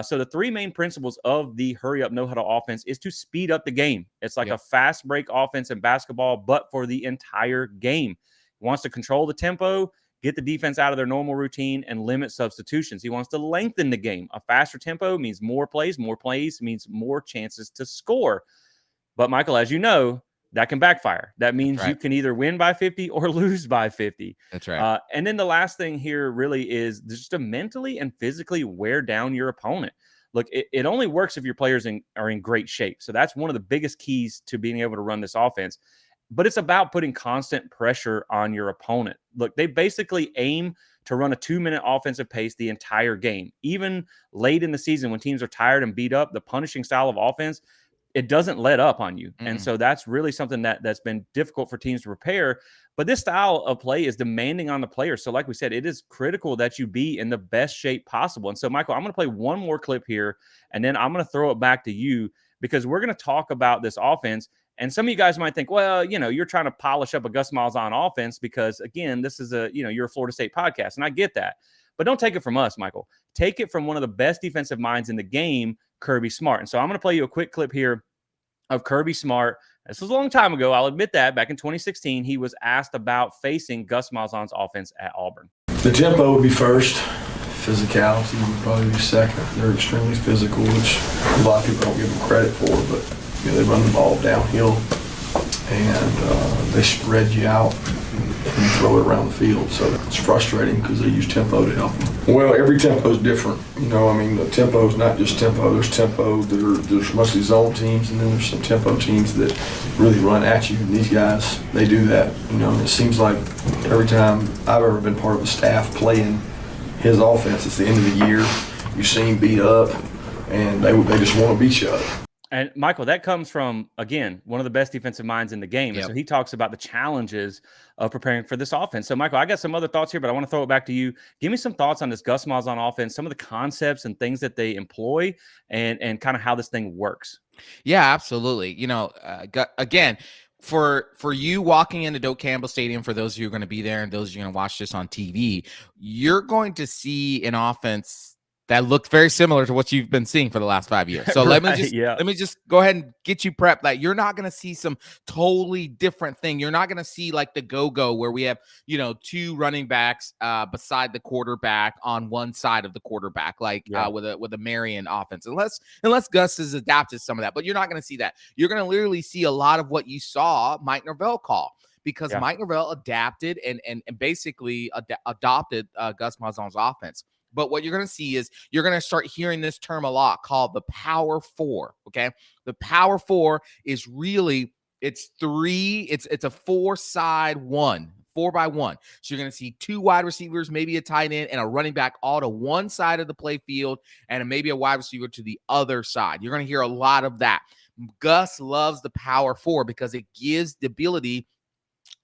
So the three main principles of the hurry up, no huddle offense is to speed up the game. It's like a fast break offense in basketball, but for the entire game. He wants to control the tempo, get the defense out of their normal routine, and limit substitutions. He wants to lengthen the game. A faster tempo means more plays means more chances to score. But Michael, as you know, that can backfire. That means you can either win by 50 or lose by 50. That's right. And then the last thing here really is just to mentally and physically wear down your opponent. Look, it only works if your players are in great shape. So that's one of the biggest keys to being able to run this offense. But it's about putting constant pressure on your opponent. Look, they basically aim to run a 2-minute offensive pace the entire game. Even late in the season when teams are tired and beat up, the punishing style of offense, it doesn't let up on you. And so that's really something that's been difficult for teams to prepare. But this style of play is demanding on the players. So like we said, it is critical that you be in the best shape possible. And so, Michael, I'm going to play one more clip here, and then I'm going to throw it back to you because we're going to talk about this offense. And some of you guys might think, well, you're trying to polish up a Gus Malzahn offense because, again, this is you're a Florida State podcast, and I get that. But don't take it from us, Michael. Take it from one of the best defensive minds in the game, Kirby Smart. And so I'm going to play you a quick clip here of Kirby Smart. This was a long time ago. I'll admit that. Back in 2016, he was asked about facing Gus Malzahn's offense at Auburn. The tempo would be first. Physicality would probably be second. They're extremely physical, which a lot of people don't give them credit for, but they run the ball downhill and they spread you out and throw it around the field. So it's frustrating because they use tempo to help them. Well, every tempo is different. The tempo is not just tempo. There's tempo. There's mostly zone teams, and then there's some tempo teams that really run at you. And these guys, they do that. And it seems like every time I've ever been part of a staff playing his offense, it's the end of the year. You see him beat up, and they just want to beat you up. And Michael, that comes from, again, one of the best defensive minds in the game. And so he talks about the challenges of preparing for this offense. So, Michael, I got some other thoughts here, but I want to throw it back to you. Give me some thoughts on this Gus Malzahn offense, some of the concepts and things that they employ, and kind of how this thing works. Yeah, absolutely. Again, for you walking into Doak Campbell Stadium, for those of you who are going to be there and those of you going to watch this on TV, you're going to see an offense that looked very similar to what you've been seeing for the last 5 years. So let me just go ahead and get you prepped. That you're not going to see some totally different thing. You're not going to see like the go-go where we have, two running backs beside the quarterback on one side of the quarterback, like with a Marion offense, unless Gus has adapted some of that. But you're not going to see that. You're going to literally see a lot of what you saw Mike Norvell call, because Mike Norvell adapted and basically adopted Gus Malzahn's offense. But what you're going to see is you're going to start hearing this term a lot called the Power Four. Okay. The Power Four is really, it's a 4-side 4-by-1. So you're going to see 2 wide receivers, maybe a tight end and a running back all to one side of the play field, and maybe a wide receiver to the other side. You're going to hear a lot of that. Gus loves the Power Four because it gives the ability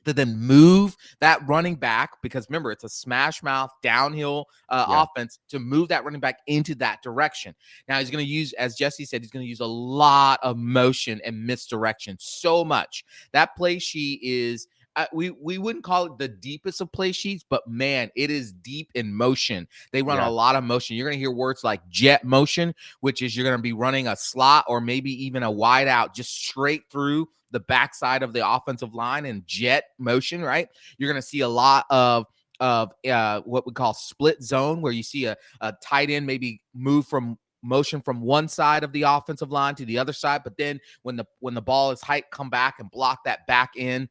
to then move that running back, because remember, it's a smash mouth downhill offense, to move that running back into that direction. Now he's going to use, as Jesse said, he's going to use a lot of motion and misdirection. So much. That play sheet is, we wouldn't call it the deepest of play sheets, but man, it is deep in motion. They run a lot of motion. You're going to hear words like jet motion, which is you're going to be running a slot or maybe even a wide out just straight through the backside of the offensive line, and jet motion, right? You're going to see a lot of what we call split zone, where you see a tight end maybe move from motion from one side of the offensive line to the other side, but then when the ball is hiked, come back and block that back end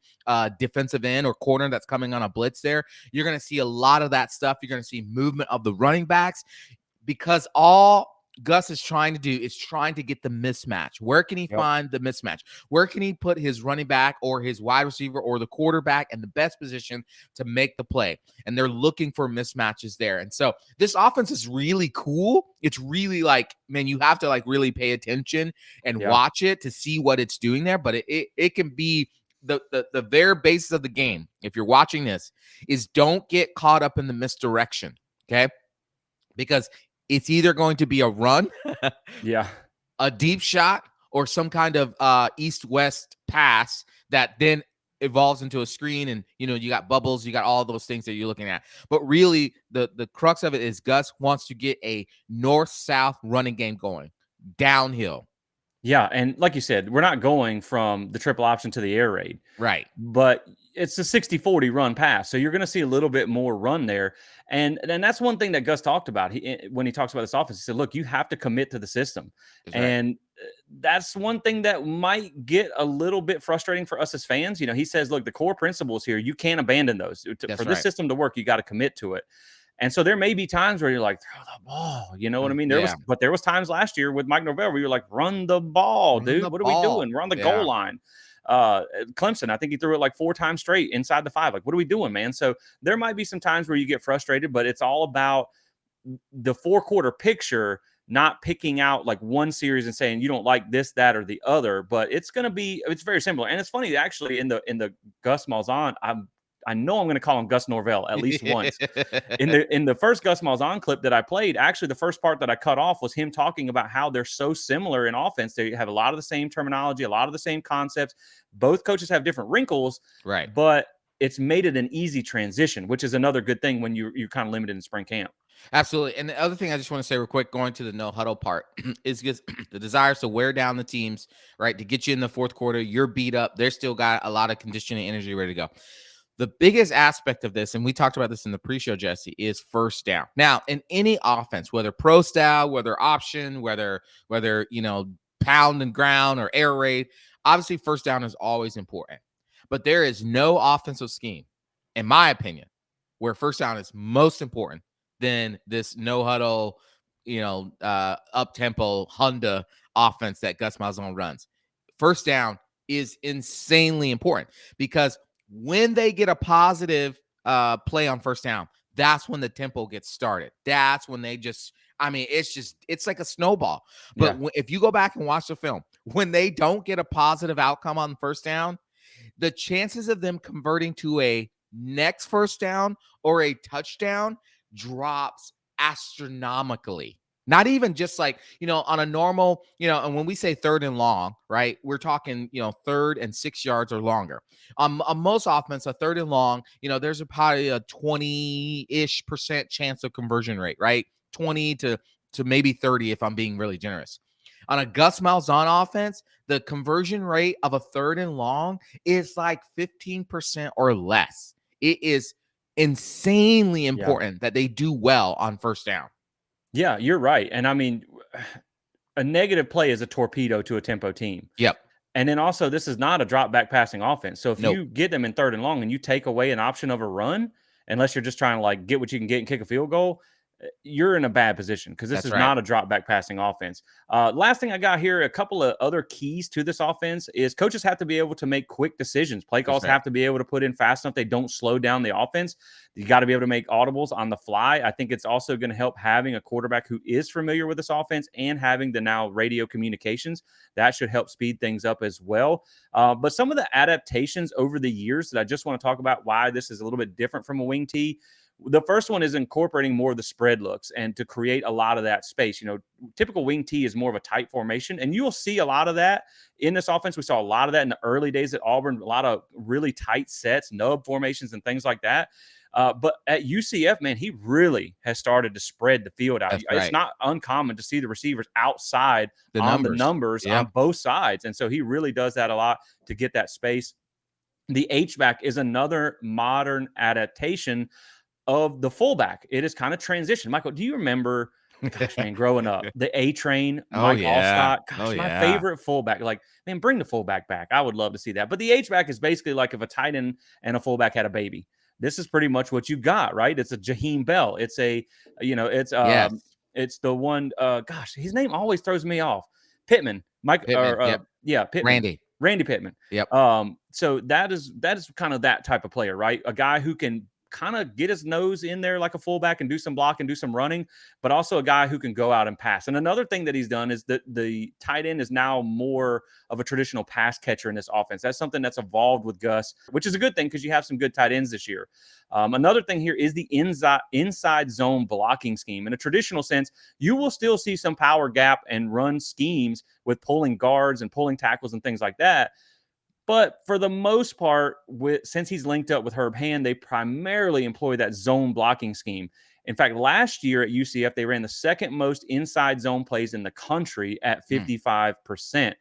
defensive end or corner that's coming on a blitz there. You're going to see a lot of that stuff. You're going to see movement of the running backs, because all Gus is trying to do is trying to get the mismatch. Where can he find the mismatch? Where can he put his running back or his wide receiver or the quarterback in the best position to make the play? And they're looking for mismatches there. And so this offense is really cool. It's really like, man, you have to like really pay attention and watch it to see what it's doing there. But it can be the very basis of the game. If you're watching this, is don't get caught up in the misdirection. Okay. Because it's either going to be a run, a deep shot, or some kind of east-west pass that then evolves into a screen, and you got bubbles, you got all those things that you're looking at. But really, the crux of it is Gus wants to get a north-south running game going downhill. Yeah, and like you said, we're not going from the triple option to the air raid. Right. But it's a 60-40 run pass. So you're going to see a little bit more run there. And that's one thing that Gus talked about. When he talks about this offense, he said, look, you have to commit to the system. And that's one thing that might get a little bit frustrating for us as fans. He says, look, the core principles here, you can't abandon those. For this system to work, you got to commit to it. And so there may be times where you're like, throw the ball, you know what I mean? There was times last year with Mike Norvell where you're like, run the ball, dude. What are we doing? We're on the goal line. Clemson, I think he threw it like 4 times straight inside the 5. Like, what are we doing, man? So there might be some times where you get frustrated, but it's all about the 4-quarter picture, not picking out like one series and saying you don't like this, that, or the other. But it's very similar. And it's funny, actually, in the Gus Malzahn, I know I'm going to call him Gus Norvell at least once. In the first Gus Malzahn clip that I played, actually the first part that I cut off was him talking about how they're so similar in offense. They have a lot of the same terminology, a lot of the same concepts. Both coaches have different wrinkles, right? But it's made it an easy transition, which is another good thing when you're kind of limited in spring camp. Absolutely. And the other thing I just want to say real quick, going to the no huddle part, is just the desires to wear down the teams, right? To get you in the fourth quarter, you're beat up. They're still got a lot of conditioning energy ready to go. The biggest aspect of this, and we talked about this in the pre-show, Jesse, is first down. Now, in any offense, whether pro style, whether option, whether pound and ground or air raid, obviously first down is always important. But there is no offensive scheme, in my opinion, where first down is most important than this no huddle, up tempo Honda offense that Gus Malzahn runs. First down is insanely important because when they get a positive play on first down, that's when the tempo gets started. That's when they it's like a snowball. But if you go back and watch the film, when they don't get a positive outcome on first down, the chances of them converting to a next first down or a touchdown drops astronomically. Not even just like, on a normal, and when we say third and long, right, we're talking, 3rd and 6 yards or longer. On most offense, a third and long, there's probably a 20-ish% chance of conversion rate, right? 20 to maybe 30 if I'm being really generous. On a Gus Malzahn offense, the conversion rate of a third and long is like 15% or less. It is insanely important that they do well on first down. Yeah, you're right. And I mean, a negative play is a torpedo to a tempo team. Yep. And then also, this is not a drop back passing offense. So if you get them in third and long and you take away an option of a run, unless you're just trying to like get what you can get and kick a field goal, you're in a bad position because this is not a drop back passing offense. Last thing I got here, a couple of other keys to this offense is coaches have to be able to make quick decisions. Play calls have to be able to put in fast enough. They don't slow down the offense. You got to be able to make audibles on the fly. I think it's also going to help having a quarterback who is familiar with this offense and having the now radio communications. That should help speed things up as well. But some of the adaptations over the years that I just want to talk about why this is a little bit different from a wing tee. The first one is incorporating more of the spread looks and to create a lot of that space. Typical wing tee is more of a tight formation, and you'll see a lot of that in this offense. We saw a lot of that in the early days at Auburn, a lot of really tight sets, nub formations, and things like that. But at UCF, man, he really has started to spread the field out. It's not uncommon to see the receivers outside the numbers on both sides. And so he really does that a lot to get that space. The H-back is another modern adaptation of the fullback. It is kind of transition. Michael, do you remember, gosh, man, growing up, the A-Train, Mike Allstott? Gosh, my favorite fullback. Like, man, bring the fullback back. I would love to see that. But the H-back is basically like if a tight end and a fullback had a baby. This is pretty much what you got, right? It's a Jaheim Bell. It's a, It's the one. Gosh, his name always throws me off. Pittman, Mike, Pittman, or yep. yeah, Pittman, Randy Pittman. Yep. So that is kind of that type of player, right? A guy who can kind of get his nose in there like a fullback and do some block and do some running, but also a guy who can go out and pass. And another thing that he's done is that the tight end is now more of a traditional pass catcher in this offense. That's something that's evolved with Gus, which is a good thing because you have some good tight ends this year. Another thing here is the inside zone blocking scheme. In a traditional sense, you will still see some power gap and run schemes with pulling guards and pulling tackles and things like that. But for the most part, since he's linked up with Herb Hand, they primarily employ that zone blocking scheme. In fact, last year at UCF, they ran the second most inside zone plays in the country at 55%.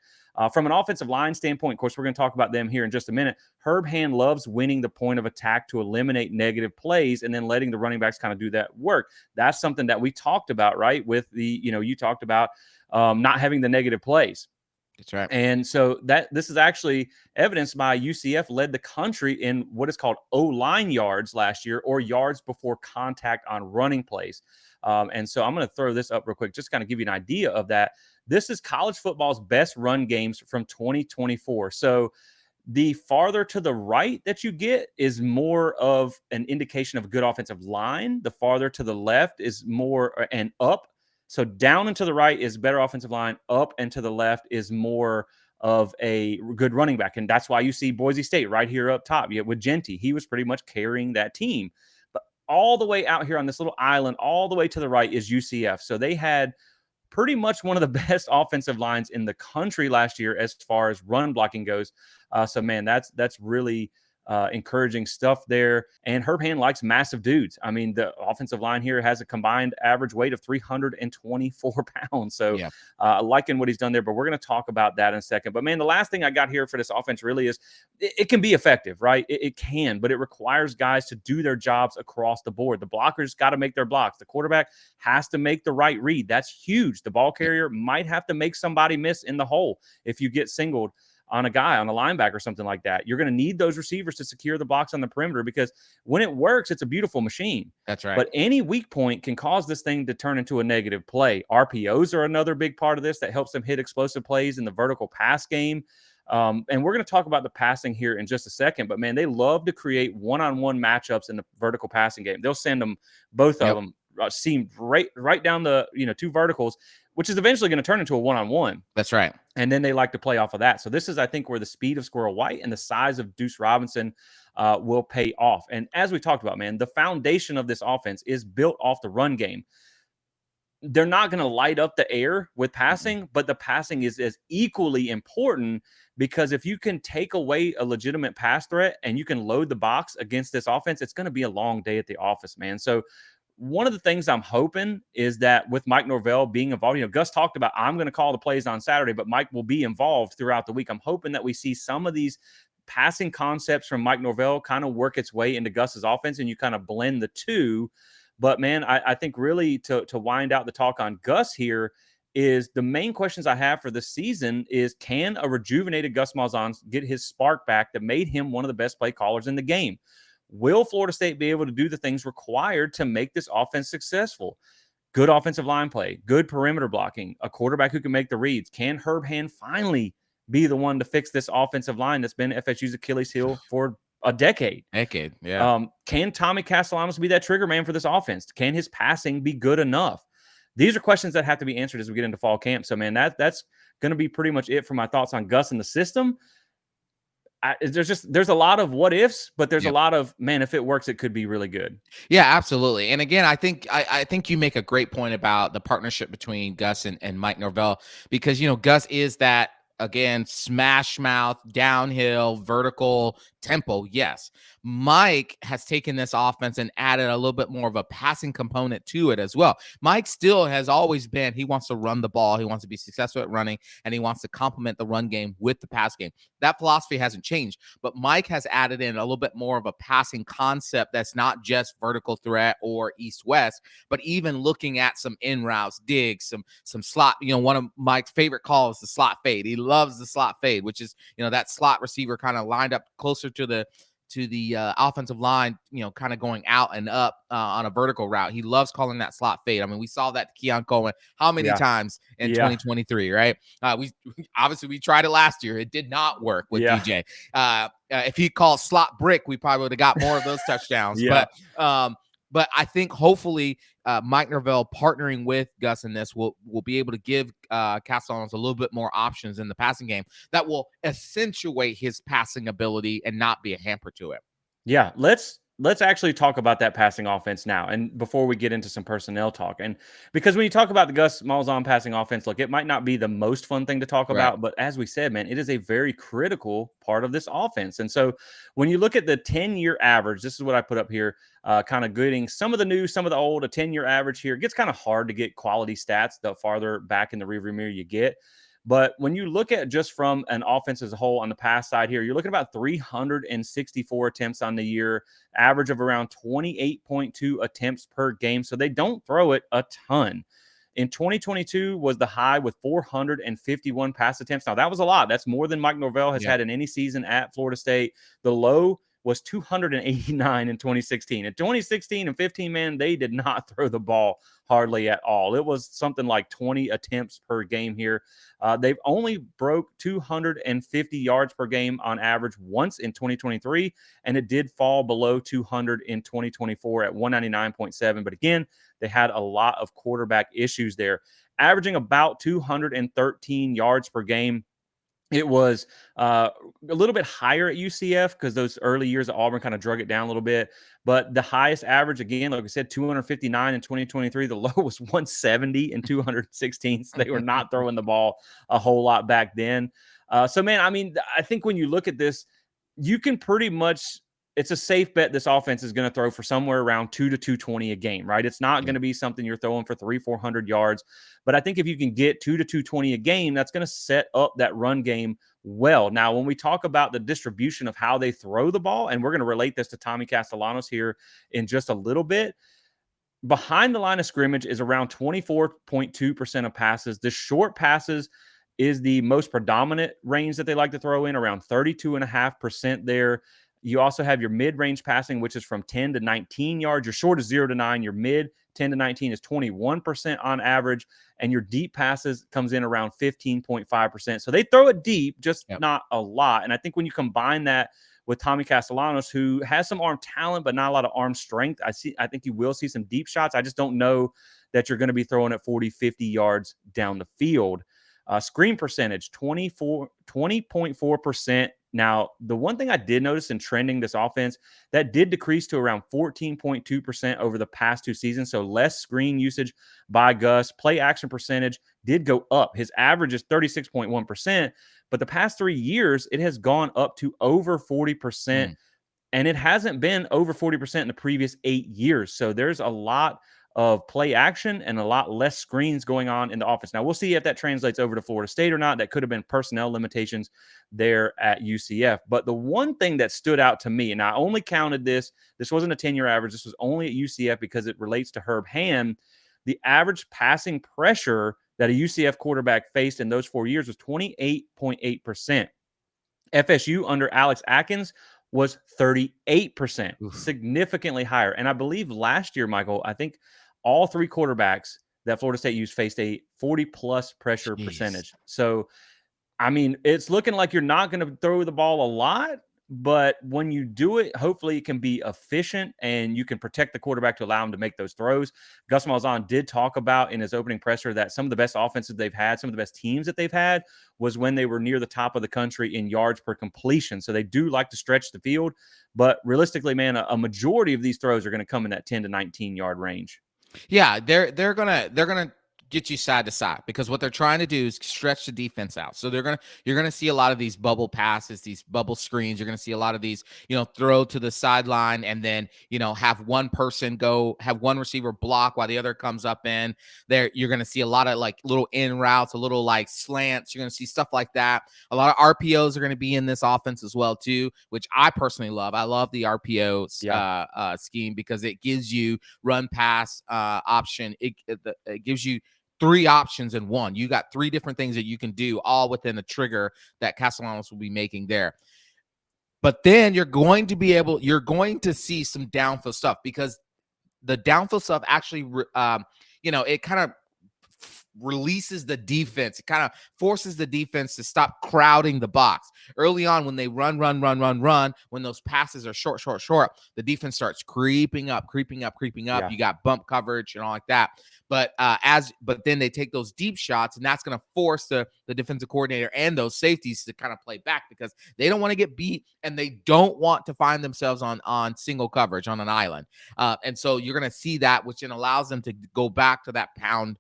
From an offensive line standpoint, of course, we're going to talk about them here in just a minute. Herb Hand loves winning the point of attack to eliminate negative plays and then letting the running backs kind of do that work. That's something that we talked about, right? With you talked about not having the negative plays. That's right. And so this is actually evidenced by UCF led the country in what is called O-line yards last year, or yards before contact on running plays. And so I'm going to throw this up real quick, just kind of give you an idea of that. This is college football's best run games from 2024. So the farther to the right that you get is more of an indication of a good offensive line. The farther to the left is more and up. So down and to the right is better offensive line. Up and to the left is more of a good running back. And that's why you see Boise State right here up top. Yeah, with Genty, he was pretty much carrying that team. But all the way out here on this little island, all the way to the right is UCF. So they had pretty much one of the best offensive lines in the country last year as far as run blocking goes. So man, that's really encouraging stuff there. And Herb Hand likes massive dudes. I mean, the offensive line here has a combined average weight of 324 pounds. So liking what he's done there, but we're going to talk about that in a second. But man, the last thing I got here for this offense really is it can be effective, right? It can, but it requires guys to do their jobs across the board. The blockers got to make their blocks. The quarterback has to make the right read. That's huge. The ball carrier might have to make somebody miss in the hole if you get singled on a guy, on a linebacker or something like that. You're going to need those receivers to secure the blocks on the perimeter, because when it works, it's a beautiful machine. That's right. But any weak point can cause this thing to turn into a negative play. RPOs are another big part of this that helps them hit explosive plays in the vertical pass game. And we're going to talk about the passing here in just a second, but man, they love to create one-on-one matchups in the vertical passing game. They'll send them, both of them, seam right down the, two verticals, which is eventually going to turn into a one-on-one. That's right. And then they like to play off of that. So this is, I think, where the speed of Squirrel White and the size of Deuce Robinson will pay off. And as we talked about, man, the foundation of this offense is built off the run game. They're not going to light up the air with passing, but the passing is as equally important, because if you can take away a legitimate pass threat and you can load the box against this offense, it's going to be a long day at the office, man. So one of the things I'm hoping is that with Mike Norvell being involved, Gus talked about, I'm going to call the plays on Saturday, but Mike will be involved throughout the week. I'm hoping that we see some of these passing concepts from Mike Norvell kind of work its way into Gus's offense, and you kind of blend the two. But man, I think really to wind out the talk on Gus here is the main questions I have for this season is, can a rejuvenated Gus Malzahn get his spark back that made him one of the best play callers in the game? Will Florida State be able to do the things required to make this offense successful? Good offensive line play, good perimeter blocking, a quarterback who can make the reads. Can Herb Hand finally be the one to fix this offensive line that's been FSU's Achilles heel for a decade? Yeah. Can Tommy Castellanos be that trigger man for this offense? Can his passing be good enough? These are questions that have to be answered as we get into fall camp. So, man, that's going to be pretty much it for my thoughts on Gus and the system. There's a lot of what ifs, but there's a lot of, man, if it works, it could be really good. Yeah, absolutely. And again, I think you make a great point about the partnership between Gus and Mike Norvell, because Gus is that, again, smash mouth, downhill, vertical tempo. Yes. Mike has taken this offense and added a little bit more of a passing component to it as well. Mike still has always been, he wants to run the ball. He wants to be successful at running, and he wants to complement the run game with the pass game. That philosophy hasn't changed, but Mike has added in a little bit more of a passing concept that's not just vertical threat or east-west, but even looking at some in routes, digs, some slot. One of Mike's favorite calls is the slot fade. He loves the slot fade, which is, that slot receiver kind of lined up closer to the the offensive line, kind of going out and up on a vertical route. He loves calling that slot fade. I mean, we saw that to Keon Coleman how many Yeah. times in Yeah. 2023, right? We obviously we tried it last year. It did not work with Yeah. DJ. If he called slot brick, we probably would have got more of those touchdowns. Yeah. But I think hopefully Mike Norvell partnering with Gus in this will be able to give Castellanos a little bit more options in the passing game that will accentuate his passing ability and not be a hamper to it. Yeah, let's actually talk about that passing offense now, and before we get into some personnel talk. And because when you talk about the Gus Malzahn passing offense, look, it might not be the most fun thing to talk Right. about, but as we said, man, it is a very critical part of this offense. And so when you look at the 10-year average, this is what I put up here, kind of getting some of the new, some of the old, a 10-year average here. It gets kind of hard to get quality stats the farther back in the rearview mirror you get. But when you look at just from an offense as a whole on the pass side here, you're looking at about 364 attempts on the year, average of around 28.2 attempts per game. So they don't throw it a ton. In 2022 was the high with 451 pass attempts. Now that was a lot. That's more than Mike Norvell has had in any season at Florida State. The low was 289 in 2016. In 2016 and 15, man, they did not throw the ball hardly at all. It was something like 20 attempts per game here. They've only broke 250 yards per game on average once in 2023, and it did fall below 200 in 2024 at 199.7. But again, they had a lot of quarterback issues there, averaging about 213 yards per game. It was a little bit higher at UCF because those early years at Auburn kind of drug it down a little bit. But the highest average, again, like I said, 259 in 2023. The low was 170 and 216. So they were not throwing the ball a whole lot back then. So, man, I mean, I think when you look at this, you can pretty much – it's a safe bet this offense is going to throw for somewhere around 2 to 220 a game, right? It's not going to be something you're throwing for 300-400 yards. But I think if you can get 2 to 220 a game, that's going to set up that run game well. Now, when we talk about the distribution of how they throw the ball, and we're going to relate this to Tommy Castellanos here in just a little bit, behind the line of scrimmage is around 24.2% of passes. The short passes is the most predominant range that they like to throw in, around 32.5% there. You also have your mid-range passing, which is from 10 to 19 yards. Your short is 0 to 9. Your mid, 10 to 19, is 21% on average. And your deep passes comes in around 15.5%. So they throw it deep, just not a lot. And I think when you combine that with Tommy Castellanos, who has some arm talent, but not a lot of arm strength, I think you will see some deep shots. I just don't know that you're going to be throwing it 40, 50 yards down the field. Screen percentage, 20.4%. Now, the one thing I did notice in trending this offense, that did decrease to around 14.2% over the past two seasons. So less screen usage by Gus. Play action percentage did go up. His average is 36.1%, but the past 3 years, it has gone up to over 40%. And it hasn't been over 40% in the previous 8 years. So there's a lot of play action and a lot less screens going on in the offense. Now, we'll see if that translates over to Florida State or not. That could have been personnel limitations there at UCF. But the one thing that stood out to me, and I only counted this wasn't a 10-year average. This was only at UCF because it relates to Herb Hand. The average passing pressure that a UCF quarterback faced in those 4 years was 28.8%. FSU under Alex Atkins was 38%, significantly higher. And I believe last year, Michael, I think all three quarterbacks that Florida State used faced a 40-plus pressure percentage. So, I mean, it's looking like you're not going to throw the ball a lot, but when you do it, hopefully it can be efficient and you can protect the quarterback to allow him to make those throws. Gus Malzahn did talk about in his opening presser that some of the best offenses they've had, some of the best teams that they've had, was when they were near the top of the country in yards per completion. So they do like to stretch the field, but realistically, man, a majority of these throws are going to come in that 10 to 19 yard range. Yeah, they're gonna get you side to side because what they're trying to do is stretch the defense out. So you're gonna see a lot of these bubble passes, these bubble screens. You're gonna see a lot of these, throw to the sideline and then have one person have one receiver block while the other comes up in. There, you're gonna see a lot of like little in routes, a little like slants. You're gonna see stuff like that. A lot of RPOs are gonna be in this offense as well too, which I personally love. I love the RPO scheme because it gives you run pass option. It gives you 3 options in one. You got 3 different things that you can do all within a trigger that Castellanos will be making there. But then you're going to see some downfield stuff, because the downfield stuff actually, it kind of releases the defense. It kind of forces the defense to stop crowding the box. Early on, when they run, when those passes are short, the defense starts creeping up. Yeah. You got bump coverage and all like that. But then they take those deep shots, and that's going to force the defensive coordinator and those safeties to kind of play back, because they don't want to get beat, and they don't want to find themselves on single coverage on an island. And so you're going to see that, which then allows them to go back to that pounding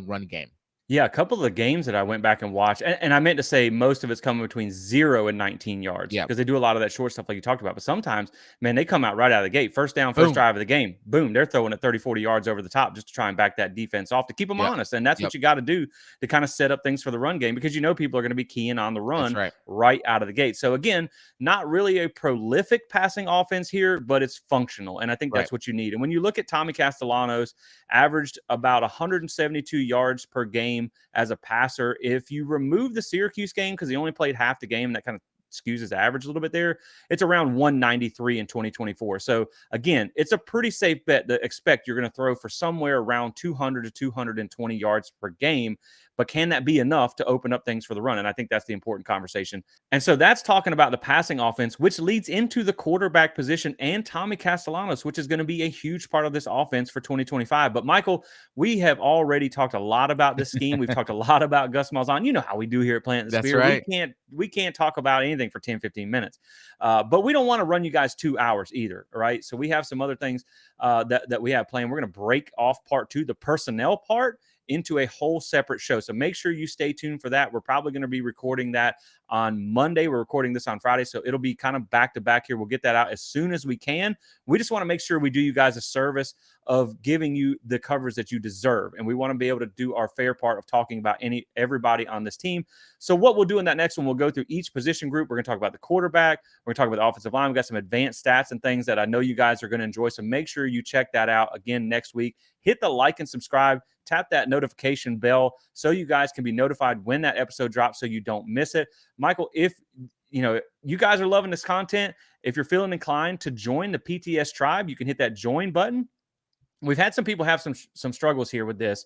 run game. Yeah, a couple of the games that I went back and watched, and I meant to say most of it's coming between 0 and 19 yards, Yeah. because they do a lot of that short stuff like you talked about. But sometimes, man, they come out right out of the gate. First down, first Boom. drive of the game. Boom, they're throwing it 30, 40 yards over the top just to try and back that defense off, to keep them Yep. honest. And that's what you got to do to kind of set up things for the run game, because people are going to be keying on the run right out of the gate. So again, not really a prolific passing offense here, but it's functional. And I think that's what you need. And when you look at Tommy Castellanos, averaged about 172 yards per game as a passer. If you remove the Syracuse game, because he only played half the game, that kind of skews his average a little bit there, it's around 193 in 2024. So again, it's a pretty safe bet to expect you're going to throw for somewhere around 200 to 220 yards per game. But can that be enough to open up things for the run? And I think that's the important conversation. And so that's talking about the passing offense, which leads into the quarterback position and Tommy Castellanos, which is going to be a huge part of this offense for 2025. But Michael, we have already talked a lot about this scheme. We've talked a lot about Gus Malzahn. You know how we do here at Plant the Spear. Right. We can't talk about anything for 10, 15 minutes. But we don't want to run you guys 2 hours either. Right. So we have some other things that we have planned. We're going to break off part 2, the personnel part, into a whole separate show. So make sure you stay tuned for that. We're probably going to be recording that on Monday. We're recording this on Friday, so it'll be kind of back to back here. We'll get that out as soon as we can. We just want to make sure we do you guys a service of giving you the coverage that you deserve. And we want to be able to do our fair part of talking about everybody on this team. So what we'll do in that next one, we'll go through each position group. We're going to talk about the quarterback. We're going to talk about the offensive line. We've got some advanced stats and things that I know you guys are going to enjoy. So make sure you check that out again next week. Hit the like and subscribe. Tap that notification bell so you guys can be notified when that episode drops so you don't miss it. Michael, if you guys are loving this content, if you're feeling inclined to join the PTS tribe, you can hit that join button. We've had some people have some struggles here with this.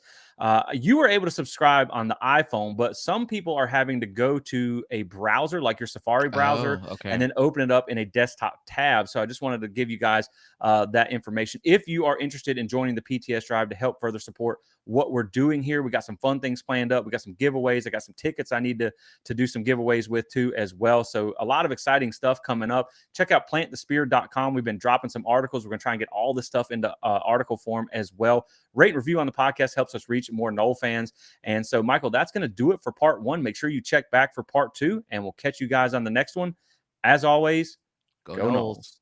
You were able to subscribe on the iPhone, but some people are having to go to a browser like your Safari browser and then open it up in a desktop tab. So I just wanted to give you guys that information. If you are interested in joining the PTS Drive to help further support what we're doing here, we got some fun things planned up. We got some giveaways. I got some tickets I need to do some giveaways with too as well. So a lot of exciting stuff coming up. Check out plantthespear.com. We've been dropping some articles. We're going to try and get all this stuff into article form as well. Rate and review on the podcast helps us reach more Noel fans. And so, Michael, that's going to do it for part 1. Make sure you check back for part 2, and we'll catch you guys on the next one. As always, go Noles.